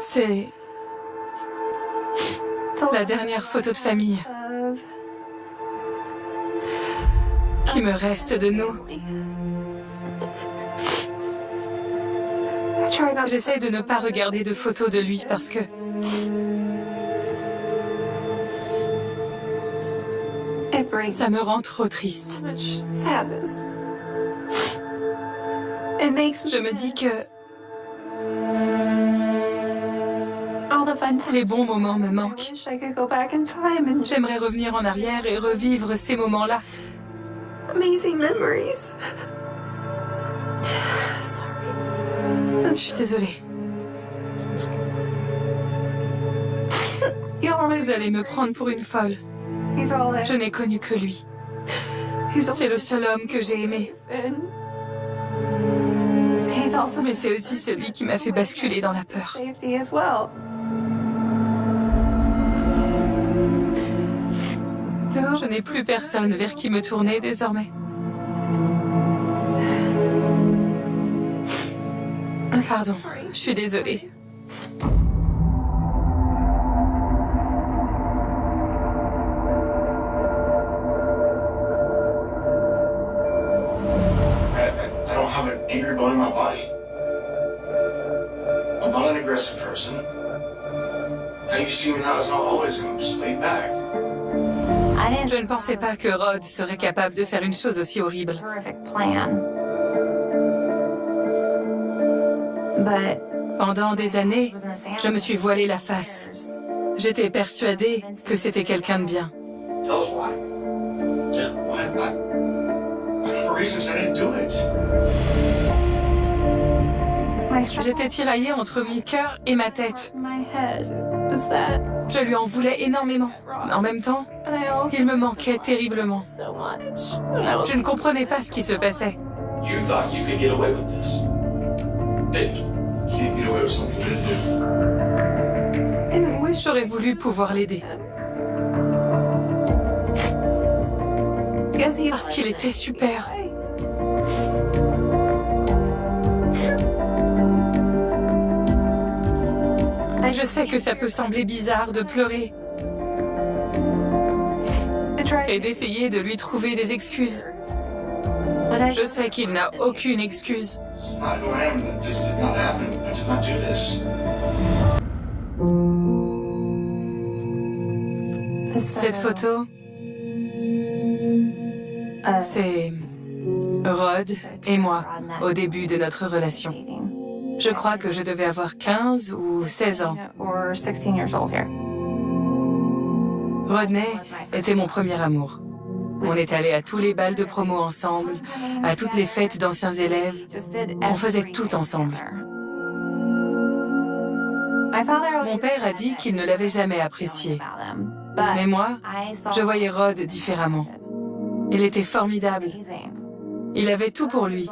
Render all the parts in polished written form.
C'est la dernière photo de famille qui me reste de nous. J'essaie de ne pas regarder de photos de lui parce que ça me rend trop triste. Je me dis que les bons moments me manquent. J'aimerais revenir en arrière et revivre ces moments-là. Je suis désolée. Vous allez me prendre pour une folle. Je n'ai connu que lui. C'est le seul homme que j'ai aimé. Mais c'est aussi celui qui m'a fait basculer dans la peur. Je n'ai plus personne vers qui me tourner désormais. Pardon, je suis désolée. I don't have an angry bone in my body. I'm not an aggressive person. How you see me now is not always I'm just laid back. Je ne pensais pas que Rod serait capable de faire une chose aussi horrible. Pendant des années, je me suis voilé la face. J'étais persuadée que c'était quelqu'un de bien. Tell us why. Yeah, why? For reasons I didn't do it. J'étais tiraillée entre mon cœur et ma tête. Je lui en voulais énormément. Mais en même temps, il me manquait terriblement. Je ne comprenais pas ce qui se passait. You thought you could get away with this. Didn't you? You didn't get away with something you didn't do. J'aurais voulu pouvoir l'aider. Parce qu'il était super. Je sais que ça peut sembler bizarre de pleurer et d'essayer de lui trouver des excuses. Je sais qu'il n'a aucune excuse. It's not who I am. This did not happen. I did not do this. Cette photo, c'est Rod et moi au début de notre relation. Je crois que je devais avoir 15 ou 16 ans. Rodney était mon premier amour. On est allés à tous les balls de promo ensemble, à toutes les fêtes d'anciens élèves. On faisait tout ensemble. Mon père a dit qu'il ne l'avait jamais apprécié. Mais moi, je voyais Rod différemment. Il était formidable. Il avait tout pour lui.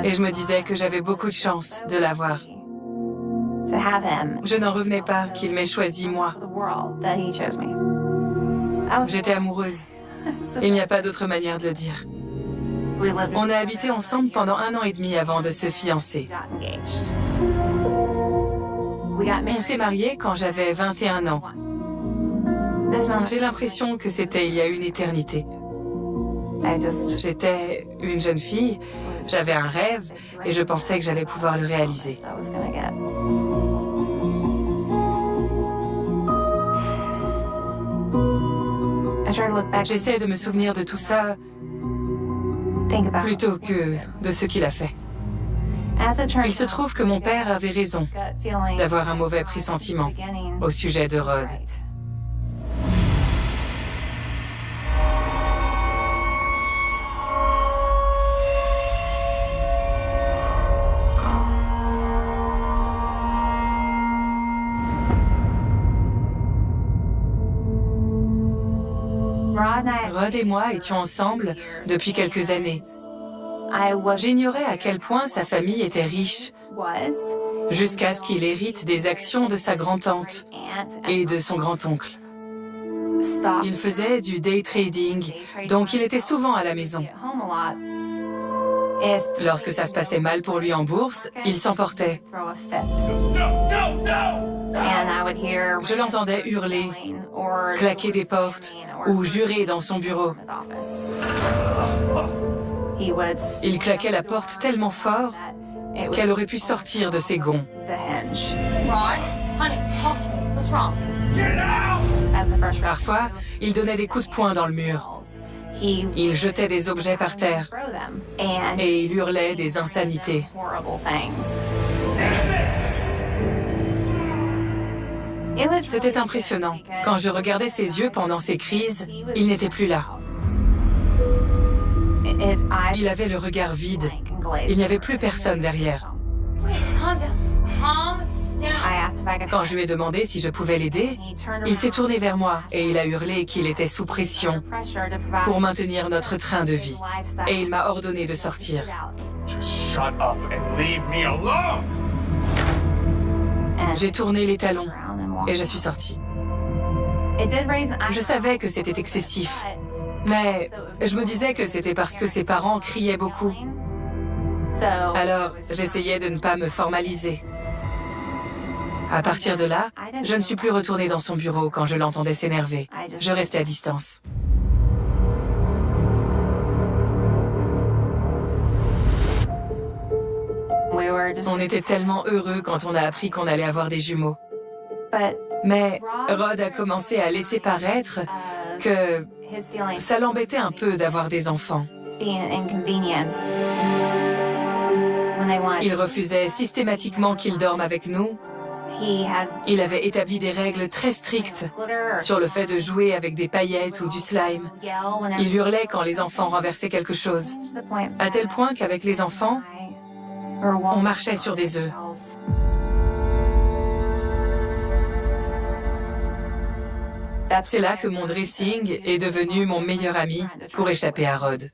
Et je me disais que j'avais beaucoup de chance de l'avoir. Je n'en revenais pas qu'il m'ait choisi moi. J'étais amoureuse. Il n'y a pas d'autre manière de le dire. On a habité ensemble pendant 1 an et demi avant de se fiancer. On s'est mariés quand j'avais 21 ans. J'ai l'impression que c'était il y a une éternité. J'étais une jeune fille, j'avais un rêve et je pensais que j'allais pouvoir le réaliser. J'essaie de me souvenir de tout ça plutôt que de ce qu'il a fait. Il se trouve que mon père avait raison d'avoir un mauvais pressentiment au sujet de Rod. Rod et moi étions ensemble depuis quelques années. J'ignorais à quel point sa famille était riche, jusqu'à ce qu'il hérite des actions de sa grand-tante et de son grand-oncle. Il faisait du day trading, donc il était souvent à la maison. Lorsque ça se passait mal pour lui en bourse, il s'emportait. Je l'entendais hurler, claquer des portes ou jurer dans son bureau. Il claquait la porte tellement fort qu'elle aurait pu sortir de ses gonds. Parfois, il donnait des coups de poing dans le mur. Il jetait des objets par terre et il hurlait des insanités. C'était impressionnant. Quand je regardais ses yeux pendant ses crises, il n'était plus là. Il avait le regard vide. Il n'y avait plus personne derrière. Quand je lui ai demandé si je pouvais l'aider, il s'est tourné vers moi et il a hurlé qu'il était sous pression pour maintenir notre train de vie. Et il m'a ordonné de sortir. J'ai tourné les talons et je suis sortie. Je savais que c'était excessif, mais je me disais que c'était parce que ses parents criaient beaucoup. Alors, j'essayais de ne pas me formaliser. À partir de là, je ne suis plus retournée dans son bureau quand je l'entendais s'énerver. Je restais à distance. On était tellement heureux quand on a appris qu'on allait avoir des jumeaux. Mais Rod a commencé à laisser paraître que ça l'embêtait un peu d'avoir des enfants. Il refusait systématiquement qu'ils dorment avec nous. Il avait établi des règles très strictes sur le fait de jouer avec des paillettes ou du slime. Il hurlait quand les enfants renversaient quelque chose, à tel point qu'avec les enfants, on marchait sur des œufs. C'est là que mon dressing est devenu mon meilleur ami pour échapper à Rod.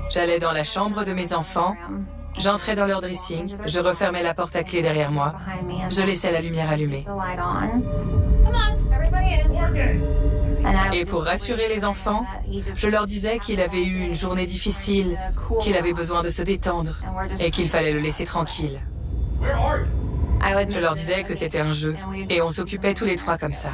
J'allais dans la chambre de mes enfants, j'entrais dans leur dressing, je refermais la porte à clé derrière moi, je laissais la lumière allumée. Et pour rassurer les enfants, je leur disais qu'il avait eu une journée difficile, qu'il avait besoin de se détendre et qu'il fallait le laisser tranquille. Je leur disais que c'était un jeu et on s'occupait tous les trois comme ça.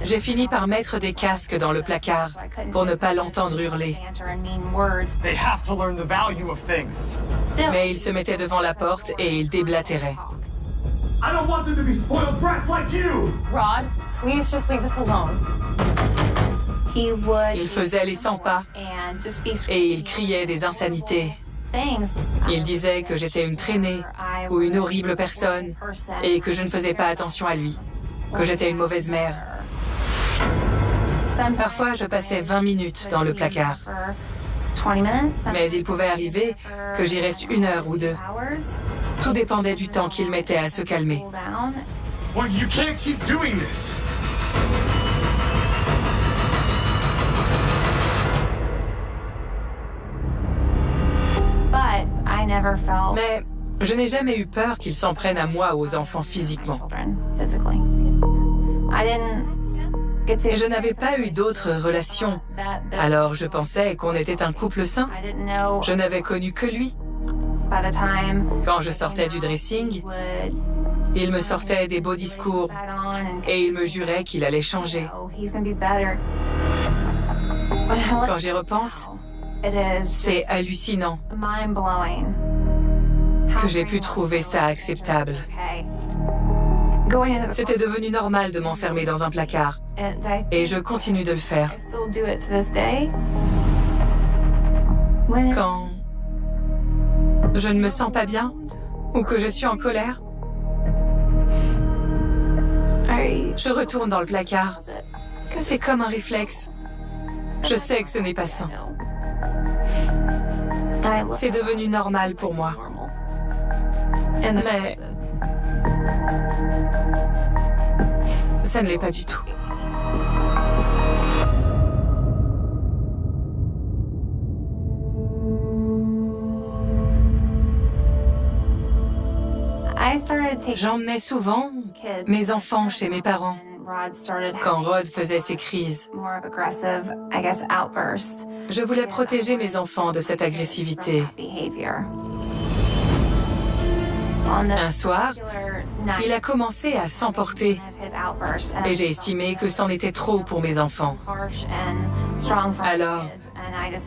J'ai fini par mettre des casques dans le placard pour ne pas l'entendre hurler. Mais il se mettait devant la porte et il déblatérait. Rod, please just leave us alone. Il faisait les 100 pas et il criait des insanités. Il disait que j'étais une traînée ou une horrible personne et que je ne faisais pas attention à lui, que j'étais une mauvaise mère. Parfois, je passais 20 minutes dans le placard. Mais il pouvait arriver que j'y reste 1 heure ou 2. Tout dépendait du temps qu'il mettait à se calmer. You can't keep doing this. Mais je n'ai jamais eu peur qu'il s'en prenne à moi ou aux enfants physiquement. Et je n'avais pas eu d'autres relations. Alors je pensais qu'on était un couple sain. Je n'avais connu que lui. Quand je sortais du dressing, il me sortait des beaux discours et il me jurait qu'il allait changer. Quand j'y repense, c'est hallucinant que j'ai pu trouver ça acceptable. C'était devenu normal de m'enfermer dans un placard et je continue de le faire. Quand je ne me sens pas bien ou que je suis en colère, je retourne dans le placard. C'est comme un réflexe. Je sais que ce n'est pas sain. C'est devenu normal pour moi. Mais ça ne l'est pas du tout. J'emmenais souvent mes enfants chez mes parents quand Rod faisait ses crises. Je voulais protéger mes enfants de cette agressivité. Un soir, il a commencé à s'emporter et j'ai estimé que c'en était trop pour mes enfants. Alors,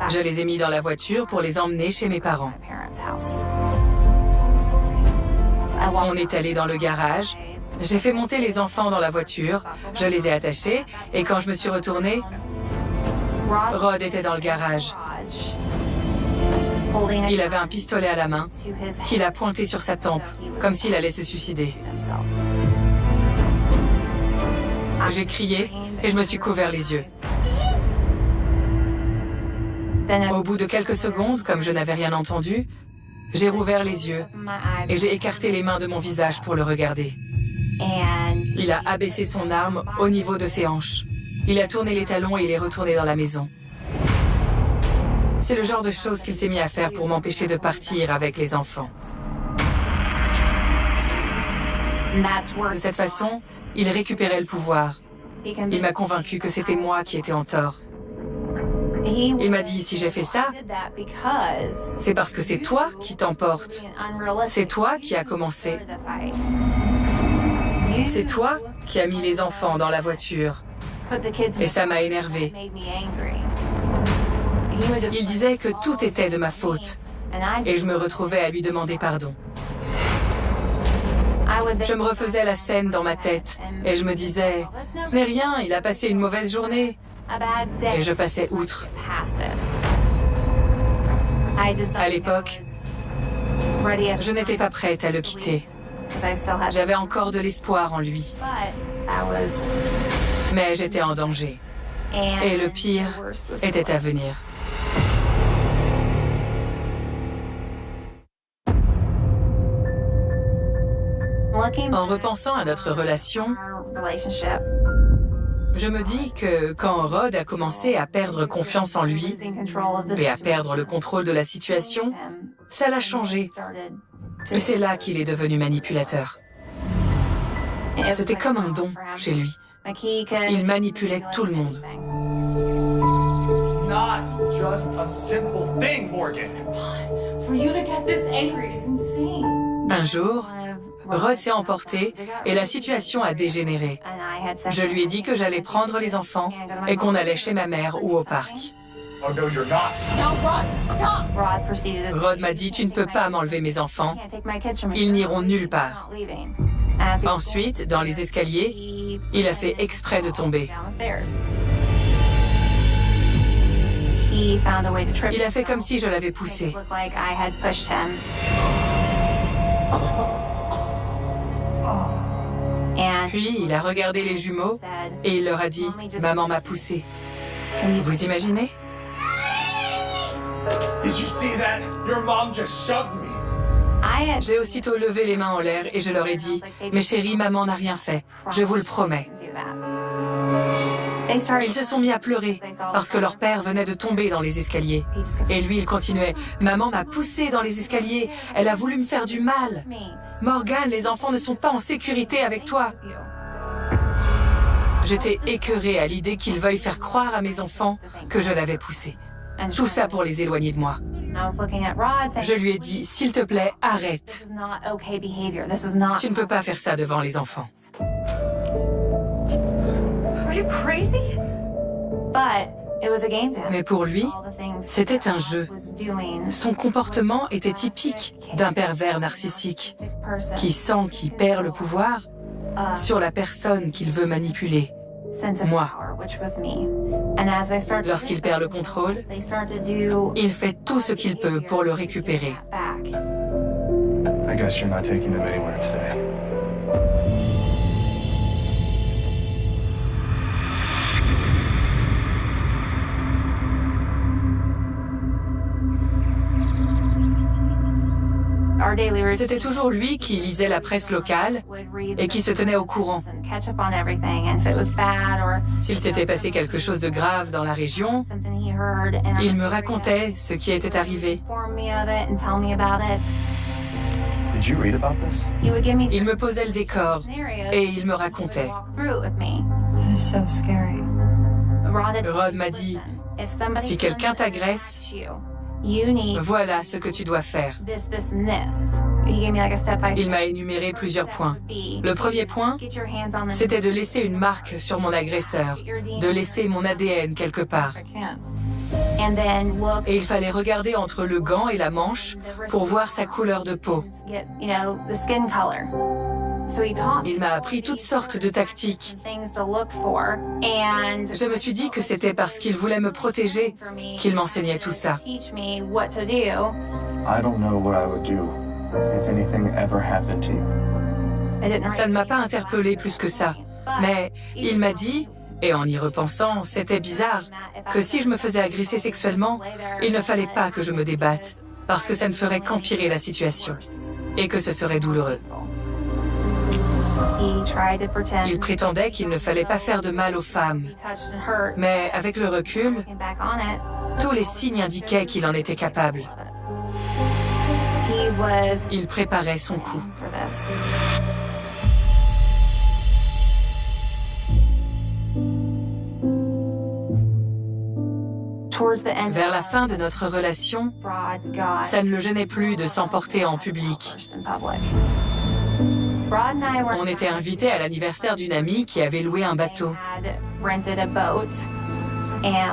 je les ai mis dans la voiture pour les emmener chez mes parents. On est allé dans le garage, j'ai fait monter les enfants dans la voiture, je les ai attachés et quand je me suis retournée, Rod était dans le garage. Il avait un pistolet à la main qu'il a pointé sur sa tempe, comme s'il allait se suicider. J'ai crié et je me suis couvert les yeux. Au bout de quelques secondes, comme je n'avais rien entendu, j'ai rouvert les yeux et j'ai écarté les mains de mon visage pour le regarder. Il a abaissé son arme au niveau de ses hanches. Il a tourné les talons et il est retourné dans la maison. C'est le genre de choses qu'il s'est mis à faire pour m'empêcher de partir avec les enfants. De cette façon, il récupérait le pouvoir. Il m'a convaincu que c'était moi qui étais en tort. Il m'a dit, si j'ai fait ça, c'est parce que c'est toi qui t'emportes. C'est toi qui as commencé. C'est toi qui as mis les enfants dans la voiture. Et ça m'a énervé. Il disait que tout était de ma faute. Et je me retrouvais à lui demander pardon. Je me refaisais la scène dans ma tête. Et je me disais, ce n'est rien, il a passé une mauvaise journée. Et je passais outre. À l'époque, je n'étais pas prête à le quitter. J'avais encore de l'espoir en lui. Mais j'étais en danger. Et le pire était à venir. En repensant à notre relation, je me dis que quand Rod a commencé à perdre confiance en lui et à perdre le contrôle de la situation, ça l'a changé. Et c'est là qu'il est devenu manipulateur. C'était comme un don chez lui. Il manipulait tout le monde. Not just a simple thing, Morgan. For you to get this angry is insane. Un jour, Rod s'est emporté et la situation a dégénéré. Je lui ai dit que j'allais prendre les enfants et qu'on allait chez ma mère ou au parc. Oh no, you're not. No, Rod, stop. Rod m'a dit, tu ne peux pas m'enlever mes enfants. Ils n'iront nulle part. Ensuite, dans les escaliers, il a fait exprès de tomber. Il a fait comme si je l'avais poussé. Puis, il a regardé les jumeaux et il leur a dit « Maman m'a poussé ». Vous imaginez? Did you see that? Your mom just shoved me. J'ai aussitôt levé les mains en l'air et je leur ai dit « Mes chéris, maman n'a rien fait, je vous le promets ». Ils se sont mis à pleurer parce que leur père venait de tomber dans les escaliers. Et lui, il continuait « Maman m'a poussé dans les escaliers, elle a voulu me faire du mal. Morgan, les enfants ne sont pas en sécurité avec toi. » J'étais écœurée à l'idée qu'il veuille faire croire à mes enfants que je l'avais poussé. Tout ça pour les éloigner de moi. Je lui ai dit « S'il te plaît, arrête. Tu ne peux pas faire ça devant les enfants. » Mais pour lui, c'était un jeu. Son comportement était typique d'un pervers narcissique qui sent qu'il perd le pouvoir sur la personne qu'il veut manipuler, moi. Lorsqu'il perd le contrôle, il fait tout ce qu'il peut pour le récupérer. I guess you're not taking them anywhere today. C'était toujours lui qui lisait la presse locale et qui se tenait au courant. S'il s'était passé quelque chose de grave dans la région, il me racontait ce qui était arrivé. Did you read about this? He would give me Il me posait le décor et il me racontait. It's so scary. Rod m'a dit, si quelqu'un t'agresse, voilà ce que tu dois faire. Il m'a énuméré plusieurs points. Le premier point, c'était de laisser une marque sur mon agresseur, de laisser mon ADN quelque part. Et il fallait regarder entre le gant et la manche pour voir sa couleur de peau. Il m'a appris toutes sortes de tactiques. Je me suis dit que c'était parce qu'il voulait me protéger qu'il m'enseignait tout ça. I don't know what I would do if anything ever happened to you. Ça ne m'a pas interpellé plus que ça. Mais il m'a dit, et en y repensant, c'était bizarre, que si je me faisais agresser sexuellement, il ne fallait pas que je me débatte, parce que ça ne ferait qu'empirer la situation, et que ce serait douloureux. Il prétendait qu'il ne fallait pas faire de mal aux femmes. Mais avec le recul, tous les signes indiquaient qu'il en était capable. Il préparait son coup. Vers la fin de notre relation, ça ne le gênait plus de s'emporter en public. On était invités à l'anniversaire d'une amie qui avait loué un bateau.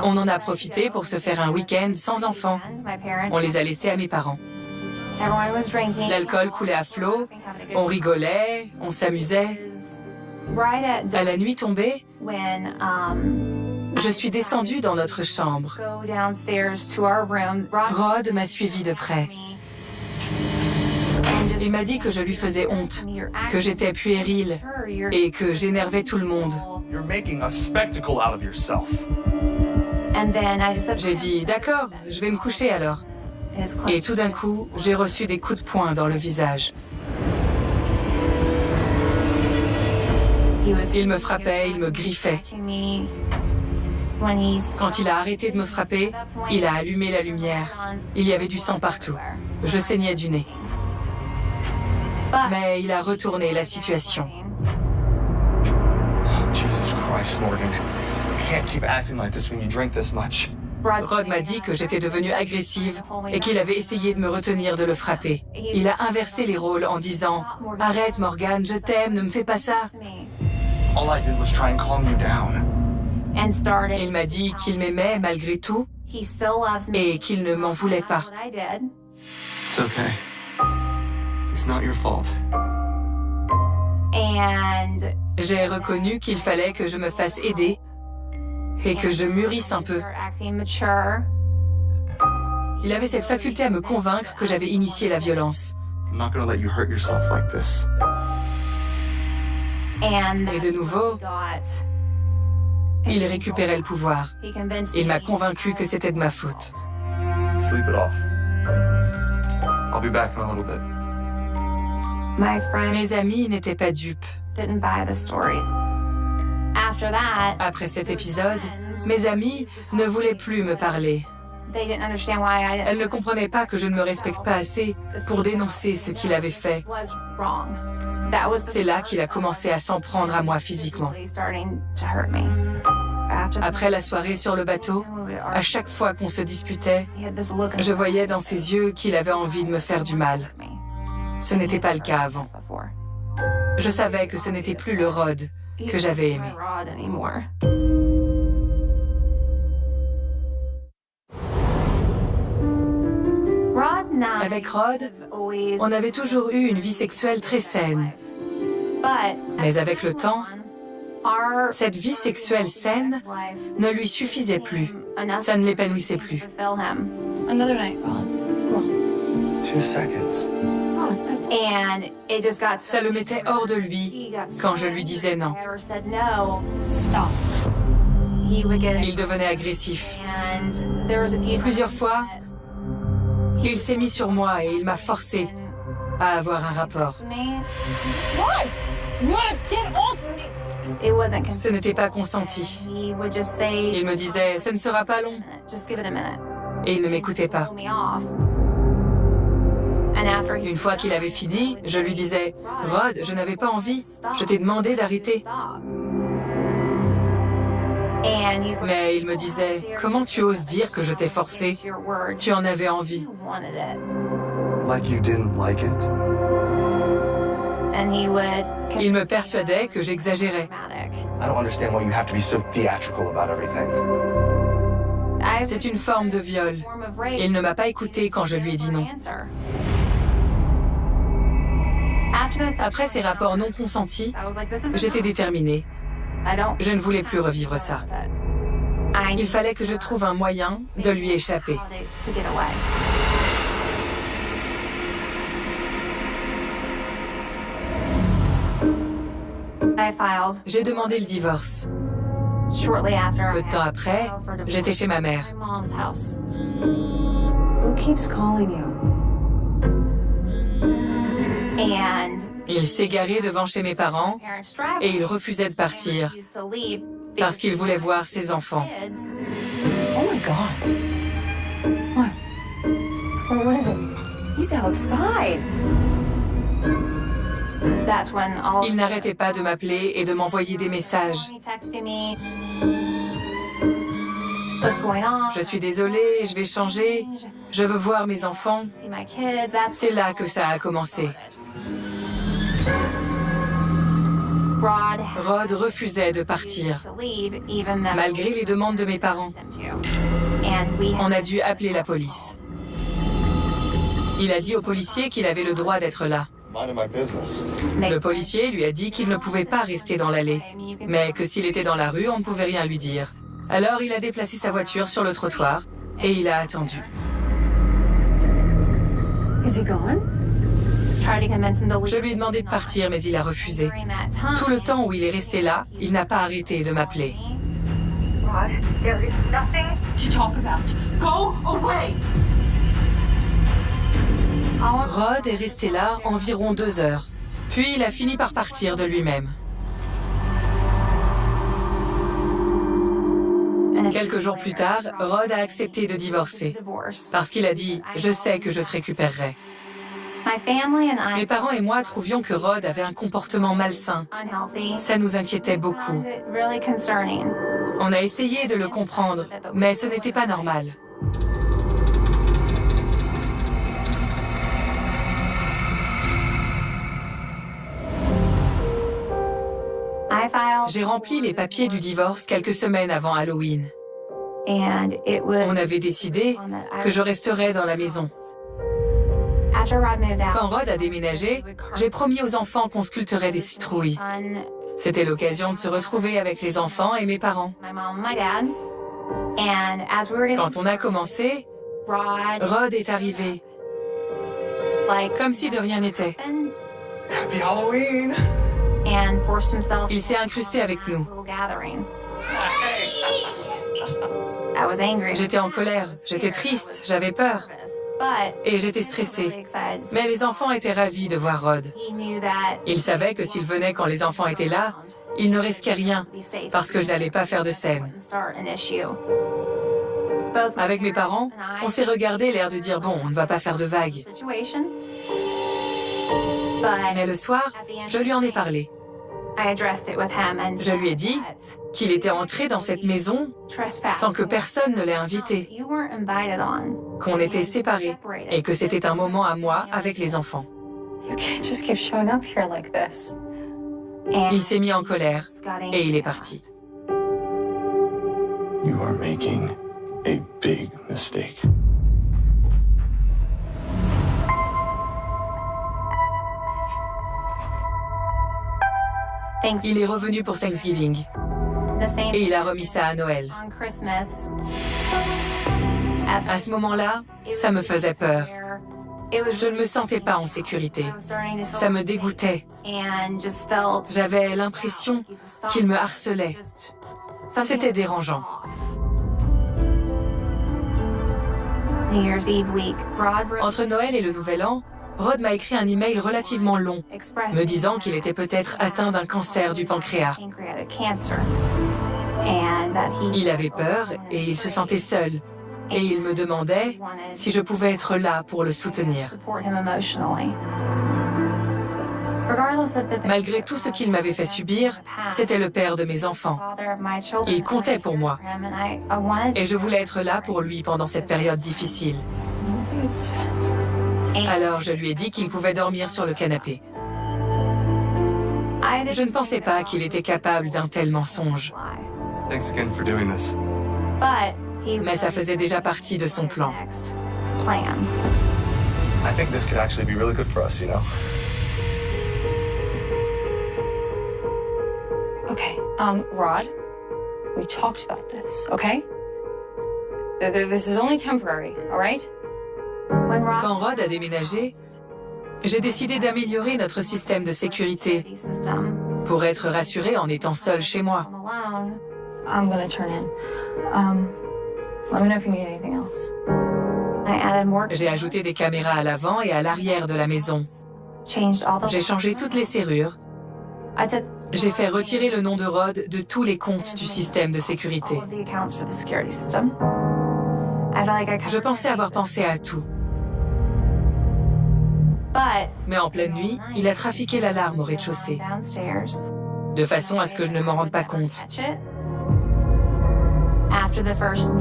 On en a profité pour se faire un week-end sans enfants. On les a laissés à mes parents. L'alcool coulait à flot, on rigolait, on s'amusait. À la nuit tombée, je suis descendue dans notre chambre. Rod m'a suivi de près. Il m'a dit que je lui faisais honte, que j'étais puérile et que j'énervais tout le monde. You're making a spectacle out of yourself. J'ai dit, d'accord, je vais me coucher alors. Et tout d'un coup, j'ai reçu des coups de poing dans le visage. Il me frappait, il me griffait. Quand il a arrêté de me frapper, il a allumé la lumière. Il y avait du sang partout. Je saignais du nez. Mais il a retourné la situation. Jesus Christ, Morgan. You can't keep acting like this when you drink this much. Rod m'a dit que j'étais devenue agressive et qu'il avait essayé de me retenir de le frapper. Il a inversé les rôles en disant « Arrête Morgan, je t'aime, ne me fais pas ça ». All I did was try and calm you down. Il m'a dit qu'il m'aimait malgré tout et qu'il ne m'en voulait pas. It's okay. It's not your fault. J'ai reconnu qu'il fallait que je me fasse aider et que je mûrisse un peu. Il avait cette faculté à me convaincre que j'avais initié la violence. I'm not gonna let you hurt yourself like this. Et de nouveau, il récupérait le pouvoir. Il m'a convaincu que c'était de ma faute. Sleep it off. I'll be back in a little bit. Mes amis n'étaient pas dupes. Après cet épisode, mes amis ne voulaient plus me parler. Elles ne comprenaient pas que je ne me respecte pas assez pour dénoncer ce qu'il avait fait. C'est là qu'il a commencé à s'en prendre à moi physiquement. Après la soirée sur le bateau, à chaque fois qu'on se disputait, je voyais dans ses yeux qu'il avait envie de me faire du mal. Ce n'était pas le cas avant. Je savais que ce n'était plus le Rod que j'avais aimé. Avec Rod, on avait toujours eu une vie sexuelle très saine. Mais avec le temps, cette vie sexuelle saine ne lui suffisait plus. Ça ne l'épanouissait plus. Another night, Rod. 2 seconds. Ça le mettait hors de lui quand je lui disais non. Stop. Il devenait agressif. Plusieurs fois, il s'est mis sur moi et il m'a forcé à avoir un rapport. Ce n'était pas consenti. Il me disait « ce ne sera pas long » et il ne m'écoutait pas. Une fois qu'il avait fini, je lui disais « Rod, je n'avais pas envie. Je t'ai demandé d'arrêter. » Mais il me disait « Comment tu oses dire que je t'ai forcé? Tu en avais envie. » Like you didn't like it. Il me persuadait que j'exagérais. I don't understand why you have to be so theatrical about everything. C'est une forme de viol. Il ne m'a pas écouté quand je lui ai dit non. Après ces rapports non consentis, j'étais déterminée. Je ne voulais plus revivre ça. Il fallait que je trouve un moyen de lui échapper. J'ai demandé le divorce. Peu de temps après, j'étais chez ma mère. Who keeps calling you? Il s'égarait devant chez mes parents et il refusait de partir parce qu'il voulait voir ses enfants. Oh my God. What? What is it? He's outside. Il n'arrêtait pas de m'appeler et de m'envoyer des messages. Je suis désolée, je vais changer. Je veux voir mes enfants. C'est là que ça a commencé. Rod refusait de partir, malgré les demandes de mes parents. On a dû appeler la police. Il a dit au policier qu'il avait le droit d'être là. Le policier lui a dit qu'il ne pouvait pas rester dans l'allée, mais que s'il était dans la rue, on ne pouvait rien lui dire. Alors il a déplacé sa voiture sur le trottoir et il a attendu. Is he gone? Je lui ai demandé de partir, mais il a refusé. Tout le temps où il est resté là, il n'a pas arrêté de m'appeler. Rod, there is nothing to talk about. Go away! Rod est resté là environ 2 heures. Puis il a fini par partir de lui-même. Quelques jours plus tard, Rod a accepté de divorcer. Parce qu'il a dit « Je sais que je te récupérerai ». Mes parents et moi trouvions que Rod avait un comportement malsain. Ça nous inquiétait beaucoup. On a essayé de le comprendre, mais ce n'était pas normal. J'ai rempli les papiers du divorce quelques semaines avant Halloween. On avait décidé que je resterais dans la maison. Quand Rod a déménagé, j'ai promis aux enfants qu'on sculpterait des citrouilles. C'était l'occasion de se retrouver avec les enfants et mes parents. Quand on a commencé, Rod est arrivé, comme si de rien n'était. Happy Halloween! Il s'est incrusté avec nous. J'étais en colère, j'étais triste, j'avais peur. Et j'étais stressée. Mais les enfants étaient ravis de voir Rod. Ils savaient que s'ils venaient quand les enfants étaient là, ils ne risquaient rien, parce que je n'allais pas faire de scène. Avec mes parents, on s'est regardé l'air de dire « Bon, on ne va pas faire de vagues ». Mais le soir, je lui en ai parlé. Je lui ai dit qu'il était entré dans cette maison sans que personne ne l'ait invité, qu'on était séparés et que c'était un moment à moi avec les enfants. Il s'est mis en colère et il est parti. You are making a big mistake. Il est revenu pour Thanksgiving et il a remis ça à Noël. À ce moment-là, ça me faisait peur. Je ne me sentais pas en sécurité. Ça me dégoûtait. J'avais l'impression qu'il me harcelait. C'était dérangeant. Entre Noël et le Nouvel An, Rod m'a écrit un email relativement long, me disant qu'il était peut-être atteint d'un cancer du pancréas. Il avait peur et il se sentait seul. et il me demandait si je pouvais être là pour le soutenir. Malgré tout ce qu'il m'avait fait subir, c'était le père de mes enfants. Il comptait pour moi. Et je voulais être là pour lui pendant cette période difficile. Alors je lui ai dit qu'il pouvait dormir sur le canapé. Je ne pensais pas qu'il était capable d'un tel mensonge. Thanks again for doing this. Mais ça faisait déjà partie de son plan. I think this could actually be really good for us, you know? Okay, Rod, we talked about this, okay? This is only temporary, all right? Quand Rod a déménagé, j'ai décidé d'améliorer notre système de sécurité pour être rassurée en étant seule chez moi. I'm gonna turn in. Let me know if you need anything else. J'ai ajouté des caméras à l'avant et à l'arrière de la maison. J'ai changé toutes les serrures. J'ai fait retirer le nom de Rod de tous les comptes du système de sécurité. Je pensais avoir pensé à tout. Mais en pleine nuit, il a trafiqué l'alarme au rez-de-chaussée, de façon à ce que je ne m'en rende pas compte.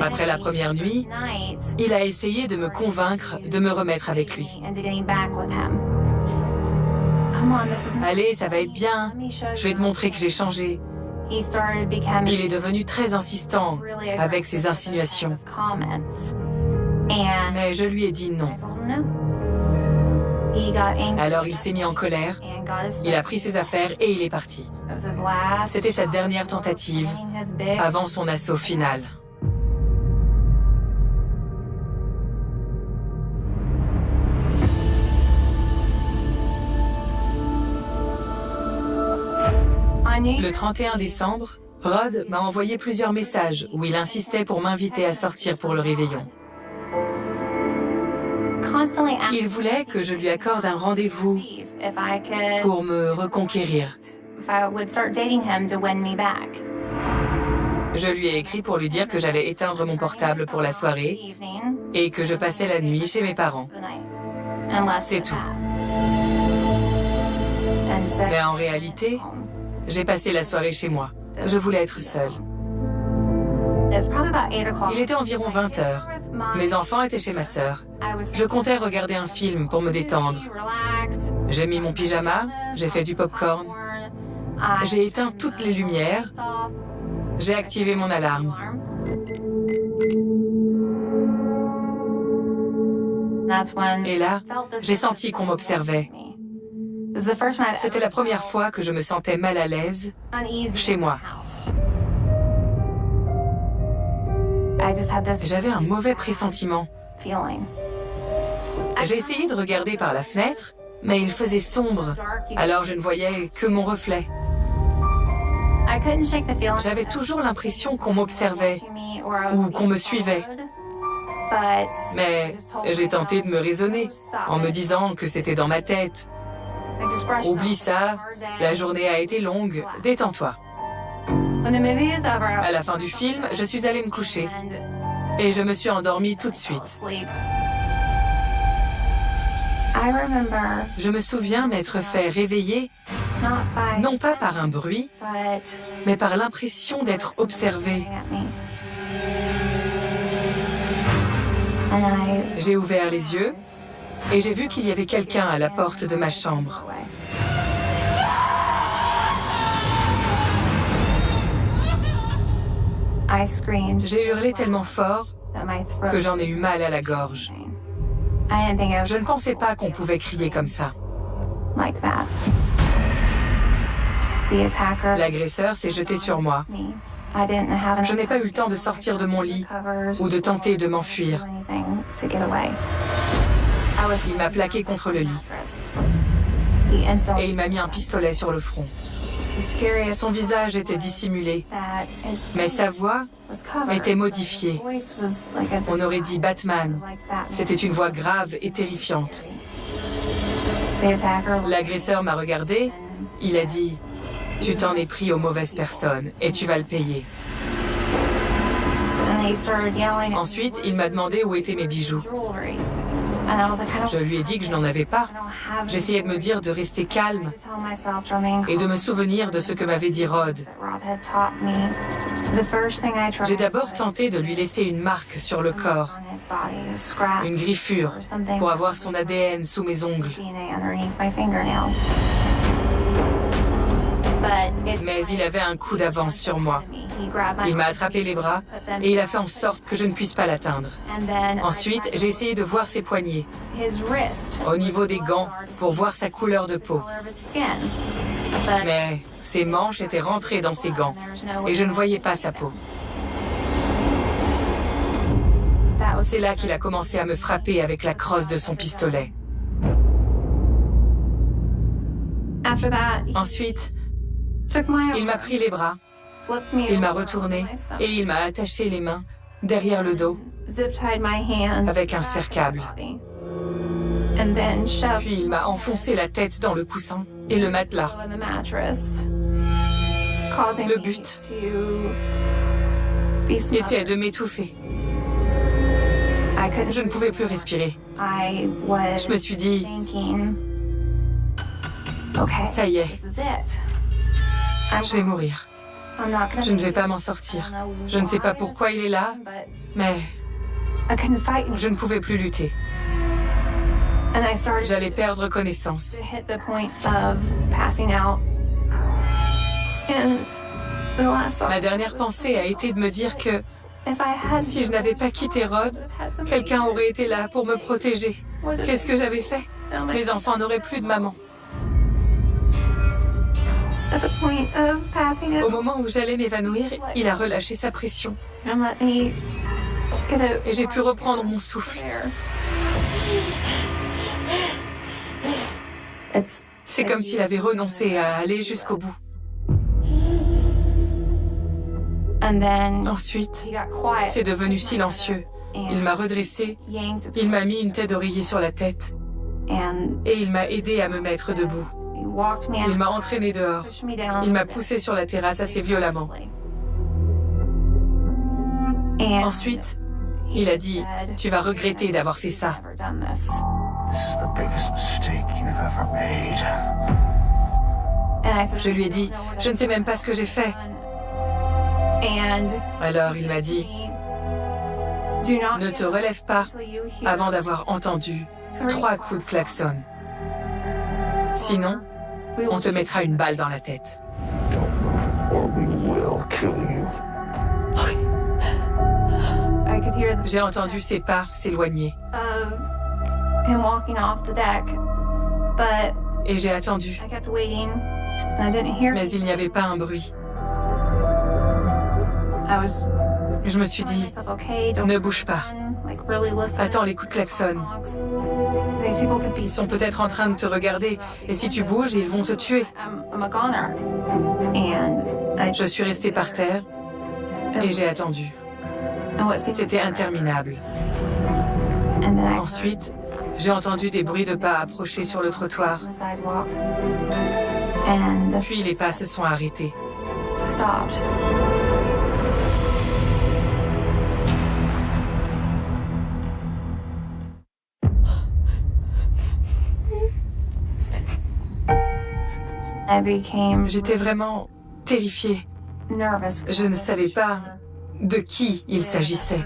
Après la première nuit, il a essayé de me convaincre de me remettre avec lui. Allez, ça va être bien. Je vais te montrer que j'ai changé. Il est devenu très insistant avec ses insinuations. Mais je lui ai dit non. Alors il s'est mis en colère, il a pris ses affaires et il est parti. C'était sa dernière tentative avant son assaut final. Le 31 décembre, Rod m'a envoyé plusieurs messages où il insistait pour m'inviter à sortir pour le réveillon. Il voulait que je lui accorde un rendez-vous pour me reconquérir. Je lui ai écrit pour lui dire que j'allais éteindre mon portable pour la soirée et que je passais la nuit chez mes parents. C'est tout. Mais en réalité, j'ai passé la soirée chez moi. Je voulais être seule. Il était environ 20 heures. Mes enfants étaient chez ma sœur. Je comptais regarder un film pour me détendre. J'ai mis mon pyjama, j'ai fait du popcorn. J'ai éteint toutes les lumières. J'ai activé mon alarme. Et là, j'ai senti qu'on m'observait. C'était la première fois que je me sentais mal à l'aise chez moi. J'avais un mauvais pressentiment. J'ai essayé de regarder par la fenêtre, mais il faisait sombre, alors je ne voyais que mon reflet. J'avais toujours l'impression qu'on m'observait ou qu'on me suivait. Mais j'ai tenté de me raisonner en me disant que c'était dans ma tête. Oublie ça, la journée a été longue, détends-toi. À la fin du film, je suis allée me coucher et je me suis endormie tout de suite. Je me souviens m'être fait réveiller, non pas par un bruit, mais par l'impression d'être observée. J'ai ouvert les yeux et j'ai vu qu'il y avait quelqu'un à la porte de ma chambre. J'ai hurlé tellement fort que j'en ai eu mal à la gorge. Je ne pensais pas qu'on pouvait crier comme ça. L'agresseur s'est jeté sur moi. Je n'ai pas eu le temps de sortir de mon lit ou de tenter de m'enfuir. Il m'a plaqué contre le lit et il m'a mis un pistolet sur le front. Son visage était dissimulé, mais sa voix était modifiée. On aurait dit Batman. C'était une voix grave et terrifiante. L'agresseur m'a regardé. Il a dit « Tu t'en es pris aux mauvaises personnes et tu vas le payer ». Ensuite, il m'a demandé où étaient mes bijoux. Je lui ai dit que je n'en avais pas. J'essayais de me dire de rester calme et de me souvenir de ce que m'avait dit Rod. J'ai d'abord tenté de lui laisser une marque sur le corps, une griffure, pour avoir son ADN sous mes ongles. Mais il avait un coup d'avance sur moi. Il m'a attrapé les bras et il a fait en sorte que je ne puisse pas l'atteindre. Ensuite, j'ai essayé de voir ses poignets, au niveau des gants, pour voir sa couleur de peau. Mais ses manches étaient rentrées dans ses gants et je ne voyais pas sa peau. C'est là qu'il a commencé à me frapper avec la crosse de son pistolet. Ensuite, il m'a pris les bras, il m'a retourné et il m'a attaché les mains derrière le dos avec un serre-câble. Puis il m'a enfoncé la tête dans le coussin et le matelas. Le but était de m'étouffer. Je ne pouvais plus respirer. Je me suis dit, ça y est, je vais mourir. Je ne vais pas m'en sortir. Je ne sais pas pourquoi il est là, mais je ne pouvais plus lutter. J'allais perdre connaissance. Ma dernière pensée a été de me dire que si je n'avais pas quitté Rod, quelqu'un aurait été là pour me protéger. Qu'est-ce que j'avais fait? Mes enfants n'auraient plus de maman. Au moment où j'allais m'évanouir, il a relâché sa pression. Et j'ai pu reprendre mon souffle. C'est comme s'il avait renoncé à aller jusqu'au bout. Ensuite, c'est devenu silencieux. Il m'a redressé, il m'a mis une tête d'oreiller sur la tête et il m'a aidé à me mettre debout. Il m'a entraîné dehors. Il m'a poussé sur la terrasse assez violemment. Ensuite, il a dit, « Tu vas regretter d'avoir fait ça. » Je lui ai dit, « Je ne sais même pas ce que j'ai fait. » Alors il m'a dit, « Ne te relève pas avant d'avoir entendu 3 coups de klaxon. Sinon, on te mettra une balle dans la tête. » J'ai entendu ses pas s'éloigner. Et j'ai attendu. Mais il n'y avait pas un bruit. Je me suis dit, ne bouge pas. Attends les coups de klaxon. Ils sont peut-être en train de te regarder, et si tu bouges, ils vont te tuer. Je suis restée par terre, et j'ai attendu. C'était interminable. Ensuite, j'ai entendu des bruits de pas approcher sur le trottoir. Puis les pas se sont arrêtés. J'étais vraiment terrifiée. Je ne savais pas de qui il s'agissait.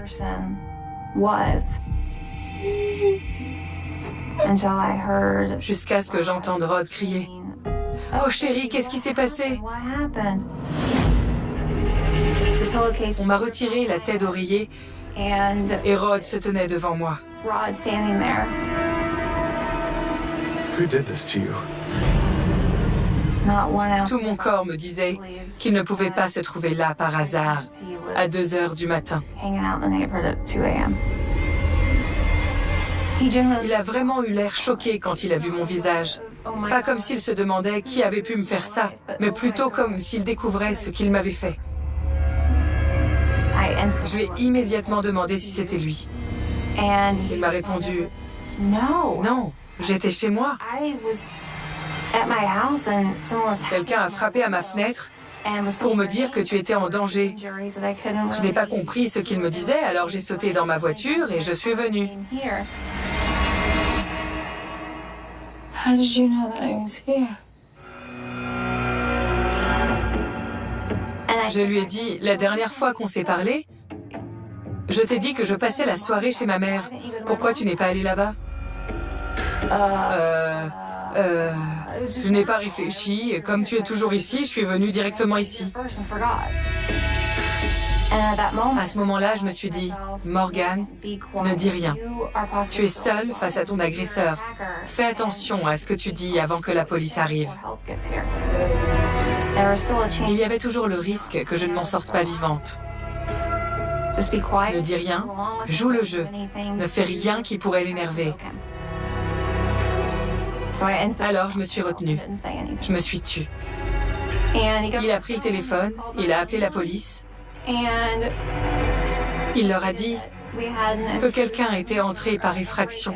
Jusqu'à ce que j'entende Rod crier. « Oh chérie, qu'est-ce qui s'est passé ?» On m'a retiré la tête d'oreiller et Rod se tenait devant moi. Who did this to you? Tout mon corps me disait qu'il ne pouvait pas se trouver là par hasard à 2 heures du matin. Il a vraiment eu l'air choqué quand il a vu mon visage. Pas comme s'il se demandait qui avait pu me faire ça, mais plutôt comme s'il découvrait ce qu'il m'avait fait. Je lui ai immédiatement demandé si c'était lui. Il m'a répondu « Non, j'étais chez moi. Quelqu'un a frappé à ma fenêtre pour me dire que tu étais en danger. Je n'ai pas compris ce qu'il me disait, alors j'ai sauté dans ma voiture et je suis venue. How did you know that I was here? Je lui ai dit, la dernière fois qu'on s'est parlé, je t'ai dit que je passais la soirée chez ma mère. Pourquoi tu n'es pas allé là-bas? Je n'ai pas réfléchi. Comme tu es toujours ici, je suis venue directement ici. À ce moment-là, je me suis dit, Morgan, ne dis rien. Tu es seule face à ton agresseur. Fais attention à ce que tu dis avant que la police arrive. Il y avait toujours le risque que je ne m'en sorte pas vivante. Ne dis rien, joue le jeu. Ne fais rien qui pourrait l'énerver. Alors je me suis retenue. Je me suis tue. Il a pris le téléphone, il a appelé la police. Il leur a dit que quelqu'un était entré par effraction.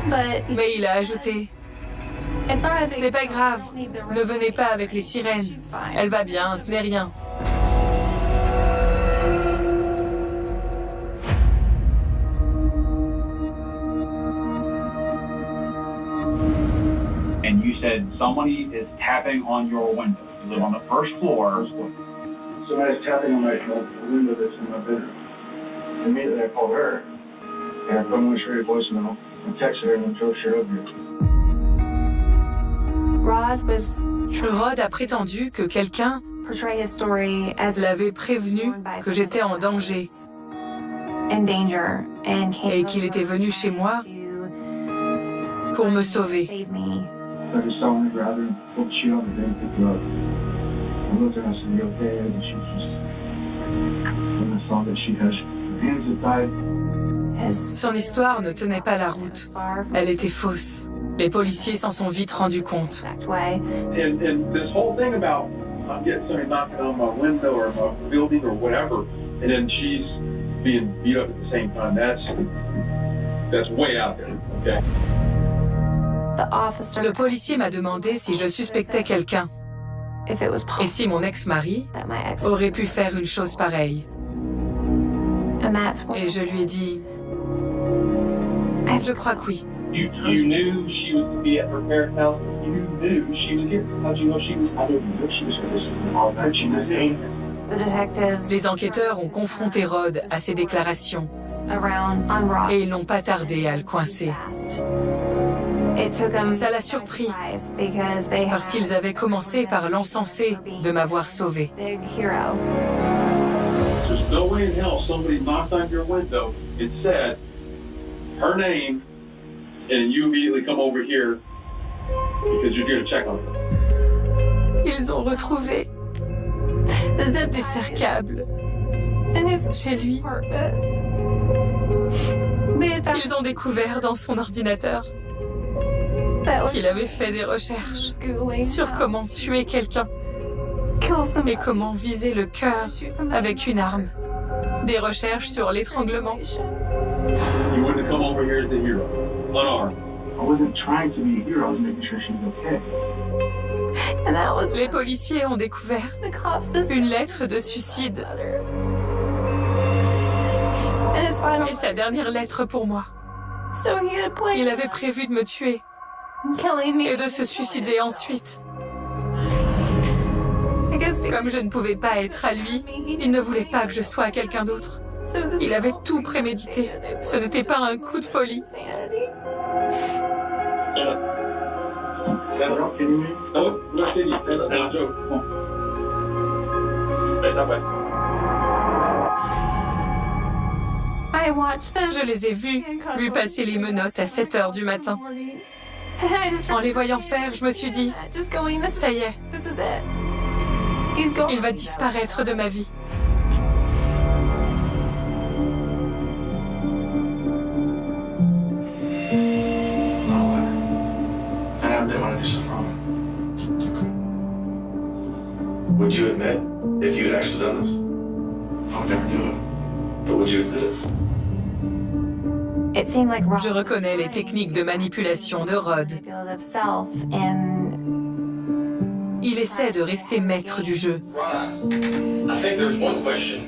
Mais il a ajouté, ce n'est pas grave, ne venez pas avec les sirènes. Elle va bien, ce n'est rien. And you said somebody is tapping on your window. You live on the first floor. Somebody's tapping on my window that's in my bedroom. Immediately I called her, and I put on my straight voicemail. I texted her and I drove straight over here. Rod a prétendu que quelqu'un l'avait prévenu que j'étais en danger et qu'il était venu chez moi pour me sauver. I just saw her grab her and pull the sheet off and then pick her up. I looked at her and I said, "You okay?" And she was just... And I saw that she had her hands had tied. Son histoire ne tenait pas la route. Elle était fausse. Les policiers s'en sont vite rendus compte. And this whole thing about I'm getting somebody knocking on my window or my building or whatever, and then she's being beat up at the same time, that's way out there, okay? Le policier m'a demandé si je suspectais quelqu'un et si mon ex-mari aurait pu faire une chose pareille. Et je lui ai dit, je crois que oui. You knew she was to be at her parents' house. You knew she was here. How'd you know she was? I didn't know she was here. All night she was here. Les enquêteurs ont confronté Rod à ses déclarations et ils n'ont pas tardé à le coincer. Ça l'a surpris parce qu'ils avaient commencé par l'encenser de m'avoir sauvé. There's no way in hell somebody knocked on your window and said her name, and you immediately come over here because you're here to check on her. Ils ont retrouvé des serre-câbles chez lui. Ils ont découvert dans son ordinateur qu'il avait fait des recherches sur comment tuer quelqu'un et comment viser le cœur avec une arme. Des recherches sur l'étranglement. You wouldn't come over here as a hero, unarmed. I wasn't trying to be a hero. I was making sure she was okay. Les policiers ont découvert une lettre de suicide. Et sa dernière lettre pour moi. Il avait prévu de me tuer et de se suicider ensuite. Comme je ne pouvais pas être à lui, il ne voulait pas que je sois à quelqu'un d'autre. Il avait tout prémédité. Ce n'était pas un coup de folie. Je les ai vus lui passer les menottes à 7 heures du matin. En les voyant faire, je me suis dit, ça y est, il va disparaître de ma vie. Would you admit if you had actually done this? I would never do it. But would you admit it? Je reconnais les techniques de manipulation de Rod. Il essaie de rester maître du jeu. I think there's one question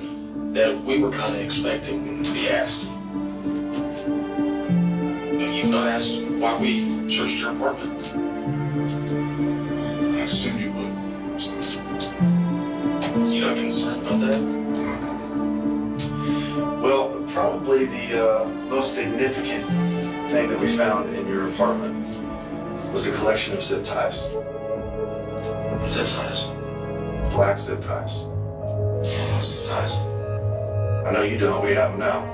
that we were kind of expecting to be asked. You've not asked why we searched your apartment. I assumed you would. You're not concerned about that? Well, probably the most significant thing that we found in your apartment was a collection of zip ties. Zip ties? Black zip ties. Oh, zip ties. I know you don't. We have them now.